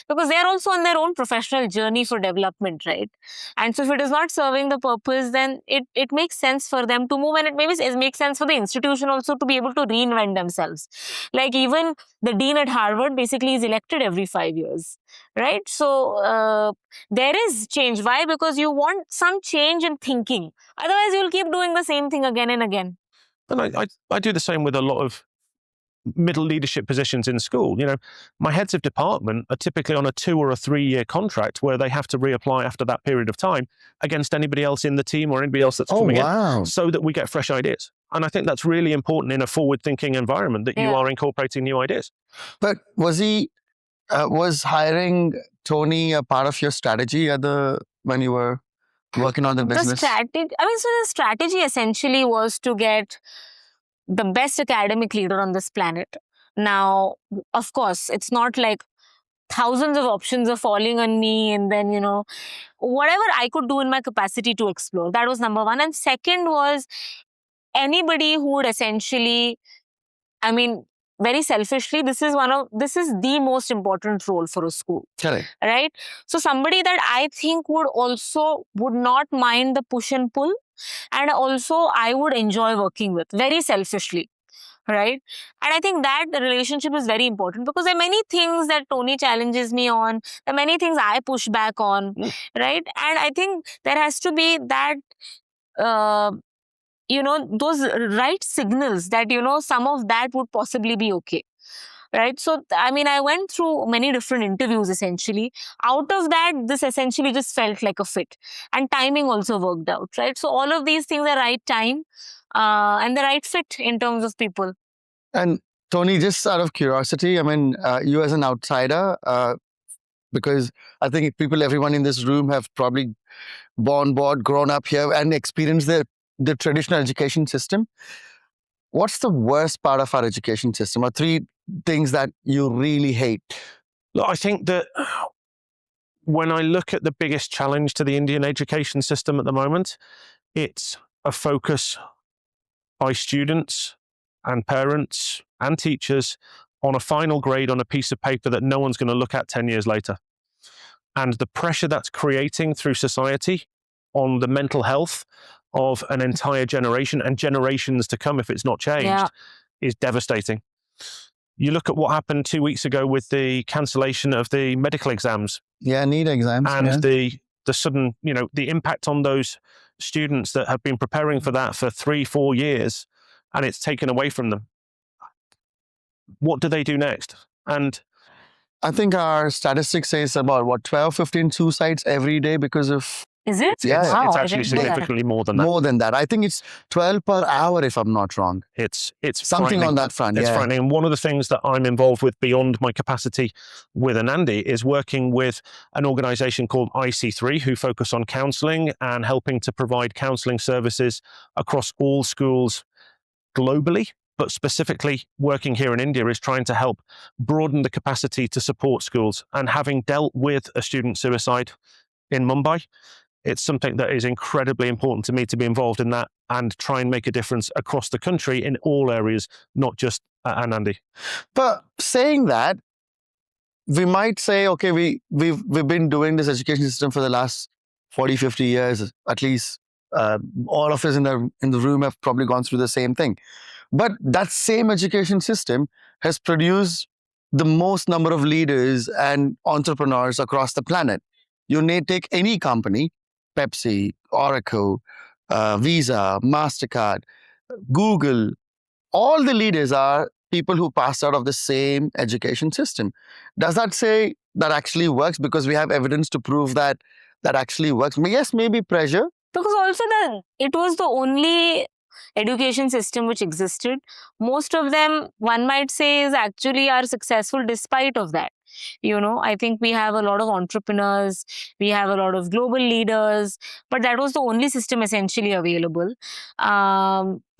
because they're also on their own professional journey for development, right? And so if it is not serving the purpose, then it makes sense for them to move, and it maybe it makes sense for the institution also to be able to reinvent themselves. Like even the dean at Harvard basically is elected every 5 years, right? So there is change. Why? Because you want some change in thinking. Otherwise, you'll keep doing the same thing again and again. And I do the same with a lot of middle leadership positions in school. You know, my heads of department are typically on a 2 or a 3 year contract where they have to reapply after that period of time against anybody else in the team or anybody else that's coming in, so that we get fresh ideas. And I think that's really important in a forward-thinking environment, that you are incorporating new ideas. But was hiring Tony a part of your strategy when you were working on the business? So the strategy essentially was to get the best academic leader on this planet. Now, of course, it's not like thousands of options are falling on me, and then, whatever I could do in my capacity to explore. That was number one. And second was anybody who would essentially, very selfishly, this is the most important role for a school. Correct. Right? So somebody that I think would not mind the push and pull, and also I would enjoy working with, very selfishly. Right? And I think that the relationship is very important, because there are many things that Tony challenges me on, there are many things I push back on, right? And I think there has to be that, those right signals that, some of that would possibly be okay. Right? So, I went through many different interviews essentially. Out of that, this essentially just felt like a fit. And timing also worked out, right? So all of these things are right time and the right fit in terms of people. And Tony, just out of curiosity, you as an outsider, because I think everyone in this room have probably grown up here and experienced the traditional education system. What's the worst part of our education system, or 3 things that you really hate? Look, I think that when I look at the biggest challenge to the Indian education system at the moment, it's a focus by students and parents and teachers on a final grade on a piece of paper that no one's going to look at 10 years later. And the pressure that's creating through society on the mental health of an entire generation and generations to come, if it's not changed, is devastating. You look at what happened 2 weeks ago with the cancellation of the medical exams. Yeah, NEET exams. And the sudden, the impact on those students that have been preparing for that for 3-4 years, and it's taken away from them. What do they do next? And I think our statistics says about 12, 15 suicides every day because of... Is it? Yeah, it's actually significantly more than that. More than that. I think it's 12 per hour, if I'm not wrong. It's something on that front. It's frightening. And one of the things that I'm involved with beyond my capacity with Anandi is working with an organization called IC3, who focus on counseling and helping to provide counseling services across all schools globally. But specifically working here in India is trying to help broaden the capacity to support schools. And having dealt with a student suicide in Mumbai, it's something that is incredibly important to me to be involved in that and try and make a difference across the country in all areas, not just at Anandi. But saying that, we might say, okay, we've been doing this education system for the last 40, 50 years, at least. All of us in the room have probably gone through the same thing. But that same education system has produced the most number of leaders and entrepreneurs across the planet. You may take any company, Pepsi, Oracle, Visa, MasterCard, Google, all the leaders are people who passed out of the same education system. Does that say that actually works? Because we have evidence to prove that actually works. Yes, maybe pressure. Because also it was the only education system which existed. Most of them, one might say, are successful despite of that. I think we have a lot of entrepreneurs, we have a lot of global leaders, but that was the only system essentially available.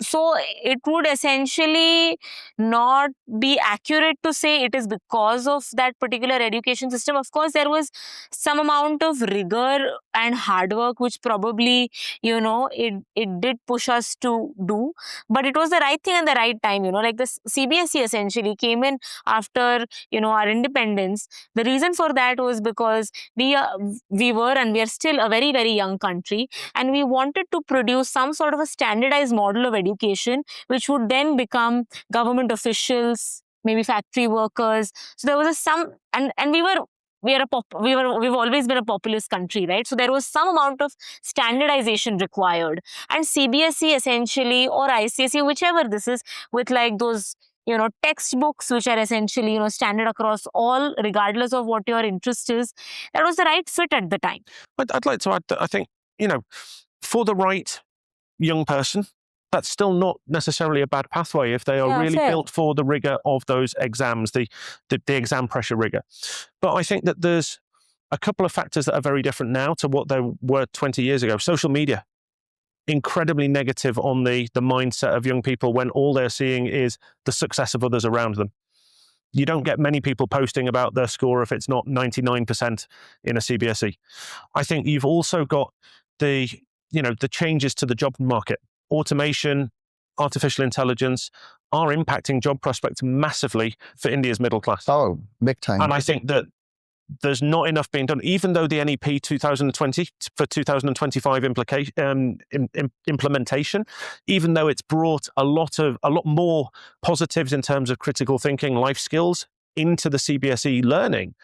So it would essentially not be accurate to say it is because of that particular education system. Of course, there was some amount of rigor and hard work, which probably, it did push us to do, but it was the right thing at the right time. Like the CBSE essentially came in after, our independence. The reason for that was because we were and we are still a very, very young country, and we wanted to produce some sort of a standardized model of education, which would then become government officials, maybe factory workers. So there was and we've always been a populous country, right? So there was some amount of standardization required, and CBSE essentially, or ICSE, whichever this is, with like those textbooks which are essentially standard across all, regardless of what your interest is, that was the right fit at the time. I'd like to add that I think, for the right young person, that's still not necessarily a bad pathway if they are really fair. built for the rigor of those exams, the exam pressure rigor. But I think that there's a couple of factors that are very different now to what they were 20 years ago. Social media, incredibly negative on the mindset of young people when all they're seeing is the success of others around them. You don't get many people posting about their score if it's not 99% in a CBSE. I think you've also got the changes to the job market. Automation, artificial intelligence are impacting job prospects massively for India's middle class. Oh, big time. And I think that there's not enough being done. Even though the NEP 2020 for 2025 implementation, even though it's brought a lot more positives in terms of critical thinking, life skills into the CBSE learning,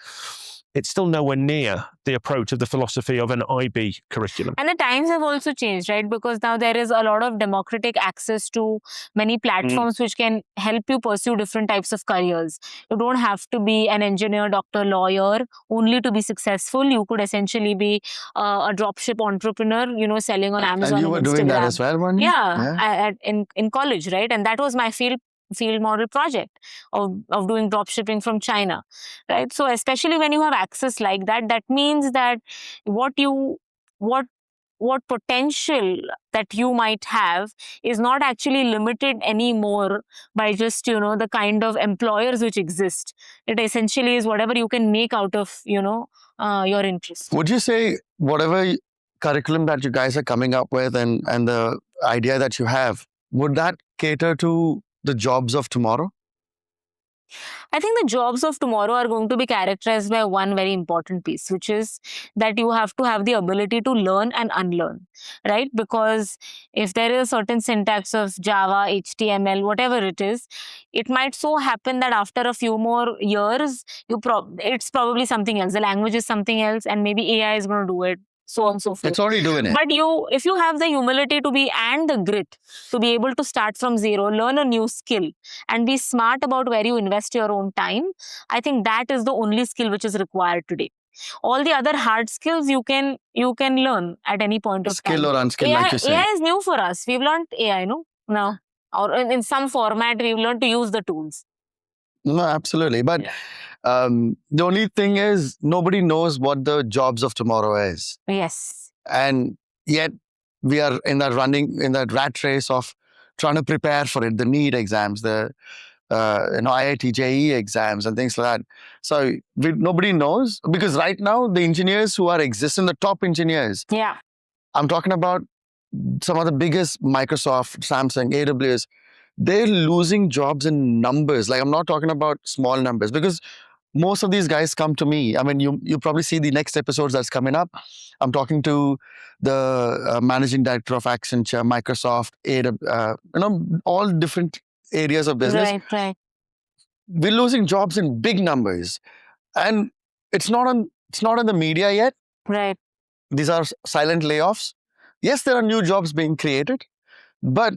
it's still nowhere near the approach of the philosophy of an IB curriculum. And the times have also changed, right? Because now there is a lot of democratic access to many platforms which can help you pursue different types of careers. You don't have to be an engineer, doctor, lawyer only to be successful. You could essentially be a dropship entrepreneur, selling on Amazon. And you were doing that as well, weren't you? Yeah. In college, right? And that was my field model project of doing drop shipping from China, right? So especially when you have access like that, that means that what potential that you might have is not actually limited anymore by just the kind of employers which exist. It essentially is whatever you can make out of your interest. Would you say whatever curriculum that you guys are coming up with and the idea that you have, would that cater to the jobs of tomorrow? I think the jobs of tomorrow are going to be characterized by one very important piece, which is that you have to have the ability to learn and unlearn, right? Because if there is a certain syntax of Java, HTML, whatever it is, it might so happen that after a few more years, it's probably something else. The language is something else, and maybe AI is going to do it. So on and so forth. It's already doing it. But if you have the humility and the grit to be able to start from zero, learn a new skill, and be smart about where you invest your own time, I think that is the only skill which is required today. All the other hard skills you can learn at any point of time. Skill or unskill, like you said. AI is new for us. We've learned AI, now, or in some format, we've learned to use the tools. No, absolutely. But the only thing is, nobody knows what the jobs of tomorrow is. Yes. And yet, we are in that rat race of trying to prepare for it, the NEET exams, the IIT JEE exams and things like that. So nobody knows, because right now, the engineers who are existing, the top engineers, yeah, I'm talking about some of the biggest, Microsoft, Samsung, AWS, they're losing jobs in numbers. Like, I'm not talking about small numbers, because most of these guys come to me. I mean, you probably see the next episodes that's coming up. I'm talking to the managing director of Accenture, Microsoft, all different areas of business. Right. We're losing jobs in big numbers, and it's not on the media yet. Right. These are silent layoffs. Yes, there are new jobs being created, but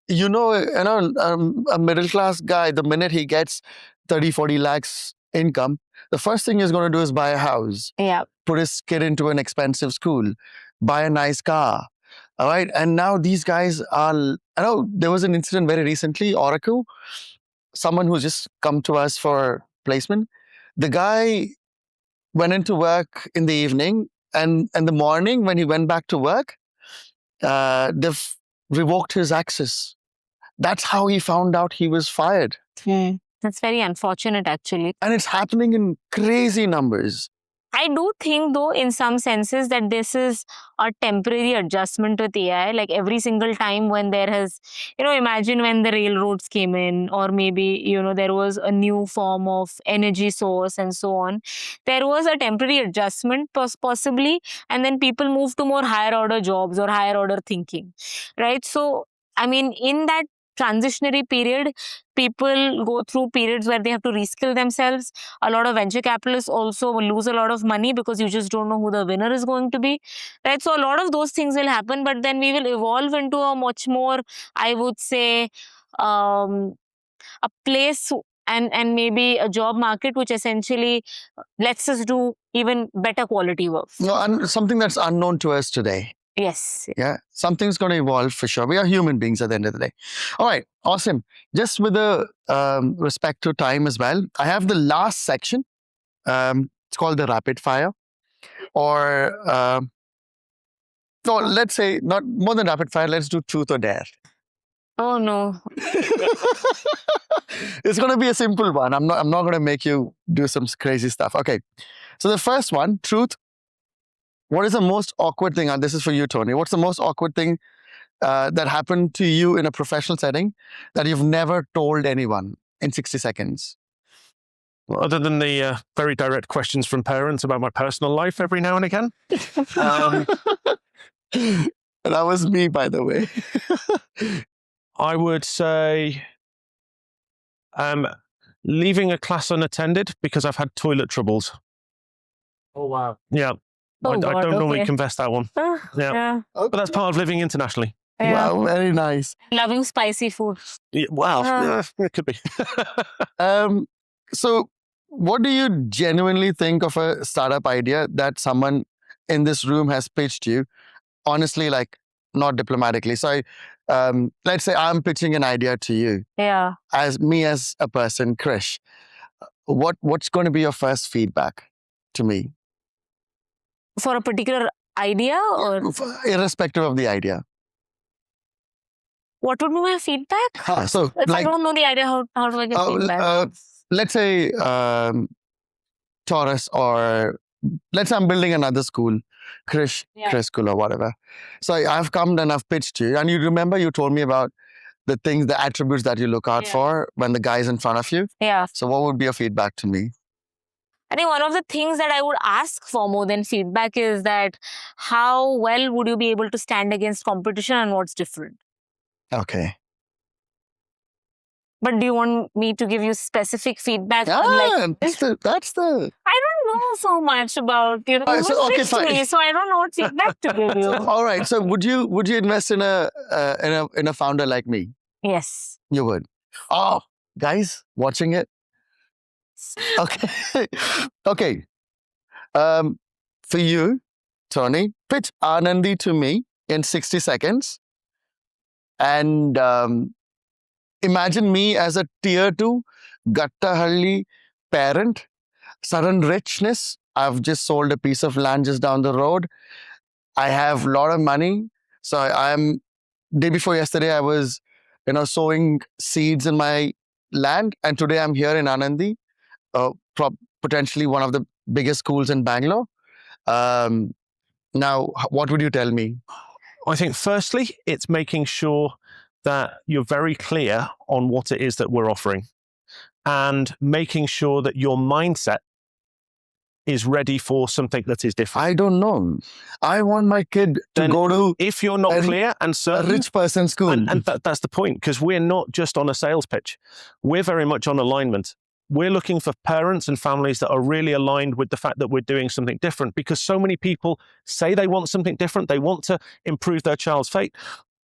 a middle class guy, the minute he gets 30, 40 lakhs income, the first thing he's going to do is buy a house, put his kid into an expensive school, buy a nice car. All right. And now these guys are, there was an incident very recently, Oracle, someone who's just come to us for placement. The guy went into work in the evening, and in the morning when he went back to work, they've revoked his access That's how he found out he was fired. That's very unfortunate, actually. And it's happening in crazy numbers. I do think, though, in some senses, that this is a temporary adjustment with AI. Like every single time when there has, imagine when the railroads came in, or maybe, there was a new form of energy source and so on. There was a temporary adjustment, possibly, and then people moved to more higher order jobs or higher order thinking, right? So, I mean, in that transitionary period, people go through periods where they have to reskill themselves. A lot of venture capitalists also will lose a lot of money because you just don't know who the winner is going to be, right? So a lot of those things will happen, but then we will evolve into a much more, I would say, a place and maybe a job market which essentially lets us do even better quality work. No, and something that's unknown to us today. Yes. Yeah, something's going to evolve for sure. We are human beings at the end of the day. All right, awesome. Just with the respect to time as well, I have the last section. It's called the rapid fire, or no, let's say not more than rapid fire. Let's do truth or dare. Oh no. It's going to be a simple one. I'm not going to make you do some crazy stuff. Okay. So the first one, truth. What is the most awkward thing? And this is for you, Tony. What's the most awkward thing that happened to you in a professional setting that you've never told anyone in 60 seconds? Well, other than the very direct questions from parents about my personal life every now and again. That was me, by the way. I would say leaving a class unattended because I've had toilet troubles. Oh, wow. Yeah. I don't normally confess that one. Yeah. Okay. But that's part of living internationally. Yeah. Wow, very nice. Loving spicy food. Yeah, wow, it could be. So what do you genuinely think of a startup idea that someone in this room has pitched you? Honestly, like, not diplomatically. So let's say I'm pitching an idea to you. Yeah. As me as a person, Krish, what's going to be your first feedback to me? For a particular idea, or Irrespective of the idea. what would be my feedback? So If I like, don't know the idea, how do I get feedback? let's say Taurus, or let's say I'm building another school, Krish School or whatever. So I've come and I've pitched you, and you remember you told me about the things, the attributes that you look out for when the guy's in front of you. Yeah. So what would be your feedback to me? I think one of the things that I would ask for more than feedback is that how well would you be able to stand against competition and what's different? Okay. But do you want me to give you specific feedback? Yeah, Like, that's the. I don't know so much about, you so, okay, pitched fine. me, so I don't know what feedback to give you. All right. So would you invest in a founder like me? Yes. You would. Oh, guys, watching it. Okay. Okay. For you, Tony, pitch Anandi to me in 60 seconds. And imagine me as a tier 2 Gattahalli parent, sudden richness. I've just sold a piece of land just down the road. I have a lot of money. So I'm, day before yesterday, I was, sowing seeds in my land. And today I'm here in Anandi, potentially one of the biggest schools in Bangalore. Now, what would you tell me? I think firstly, it's making sure that you're very clear on what it is that we're offering, and making sure that your mindset is ready for something that is different. I don't know. I want my kid to go to if you're not clear and certain, a rich person's school. And that's the point, because we're not just on a sales pitch. We're very much on alignment. We're looking for parents and families that are really aligned with the fact that we're doing something different, because so many people say they want something different. They want to improve their child's fate.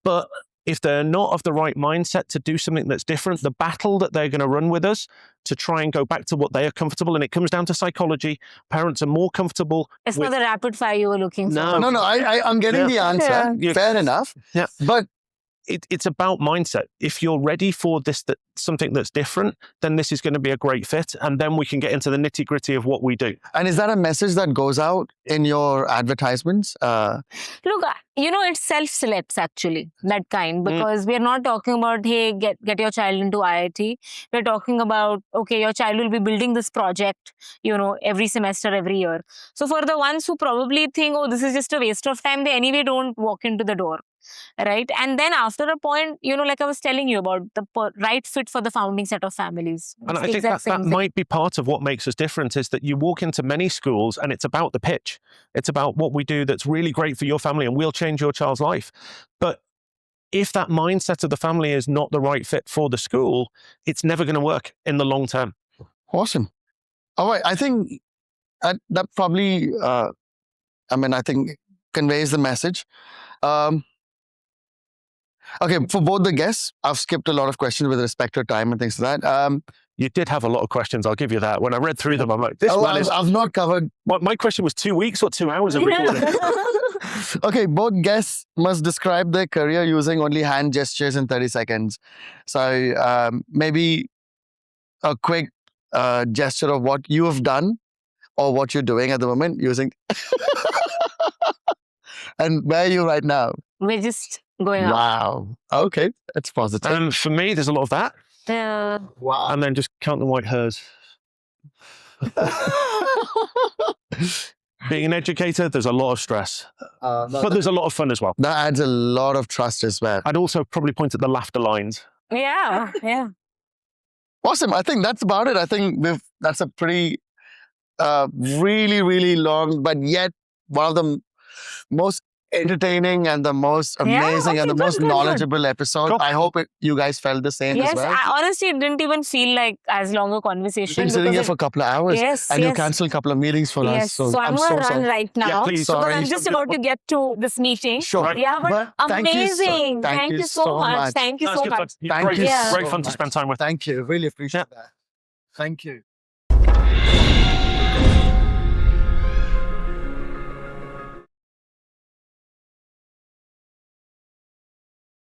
But if they're not of the right mindset to do something that's different, the battle that they're going to run with us to try and go back to what they are comfortable, and it comes down to psychology. Parents are more comfortable. It's not the rapid fire you were looking for. No. No, I'm getting the answer. Yeah. Fair enough. Yeah. But it's about mindset. If you're ready for something that's different, then this is going to be a great fit. And then we can get into the nitty gritty of what we do. And is that a message that goes out in your advertisements? Look, it self-selects actually, that kind, because we're not talking about, hey, get your child into IIT. We're talking about, okay, your child will be building this project, every semester, every year. So for the ones who probably think, oh, this is just a waste of time, they anyway don't walk into the door. Right. And then after a point, like I was telling you about the right fit for the founding set of families. And I think that might be part of what makes us different, is that you walk into many schools and it's about the pitch. It's about what we do that's really great for your family and will change your child's life. But if that mindset of the family is not the right fit for the school, it's never going to work in the long term. Awesome. All right. I think that probably, I think conveys the message. Okay, for both the guests, I've skipped a lot of questions with respect to time and things like that. You did have a lot of questions, I'll give you that. When I read through them, I'm like, I've not covered. My question was 2 weeks or 2 hours of recording. Okay, both guests must describe their career using only hand gestures in 30 seconds. So maybe a quick gesture of what you have done or what you're doing at the moment using. And where are you right now? We're just going out. Wow. Okay, that's positive. For me, there's a lot of that. Wow. And then just count the white hairs. Being an educator, there's a lot of stress. But there's a lot of fun as well. That adds a lot of trust as well. I'd also probably point at the laughter lines. Yeah. Awesome. I think that's about it. I think that's a pretty really, really long, but yet one of the most entertaining and the most amazing and the most knowledgeable episode. Cool. I hope you guys felt the same as well. Yes, honestly, it didn't even feel like as long a conversation. You've been sitting here for a couple of hours, and you yes. canceled a couple of meetings for us. So I'm going to run right now. Yeah, please. Because I'm just about to get to this meeting. Sure. Right. Yeah, but amazing. Thank you so much. Thank you so much. Thank you Great fun to spend time with. Thank you. Really appreciate that. Thank you.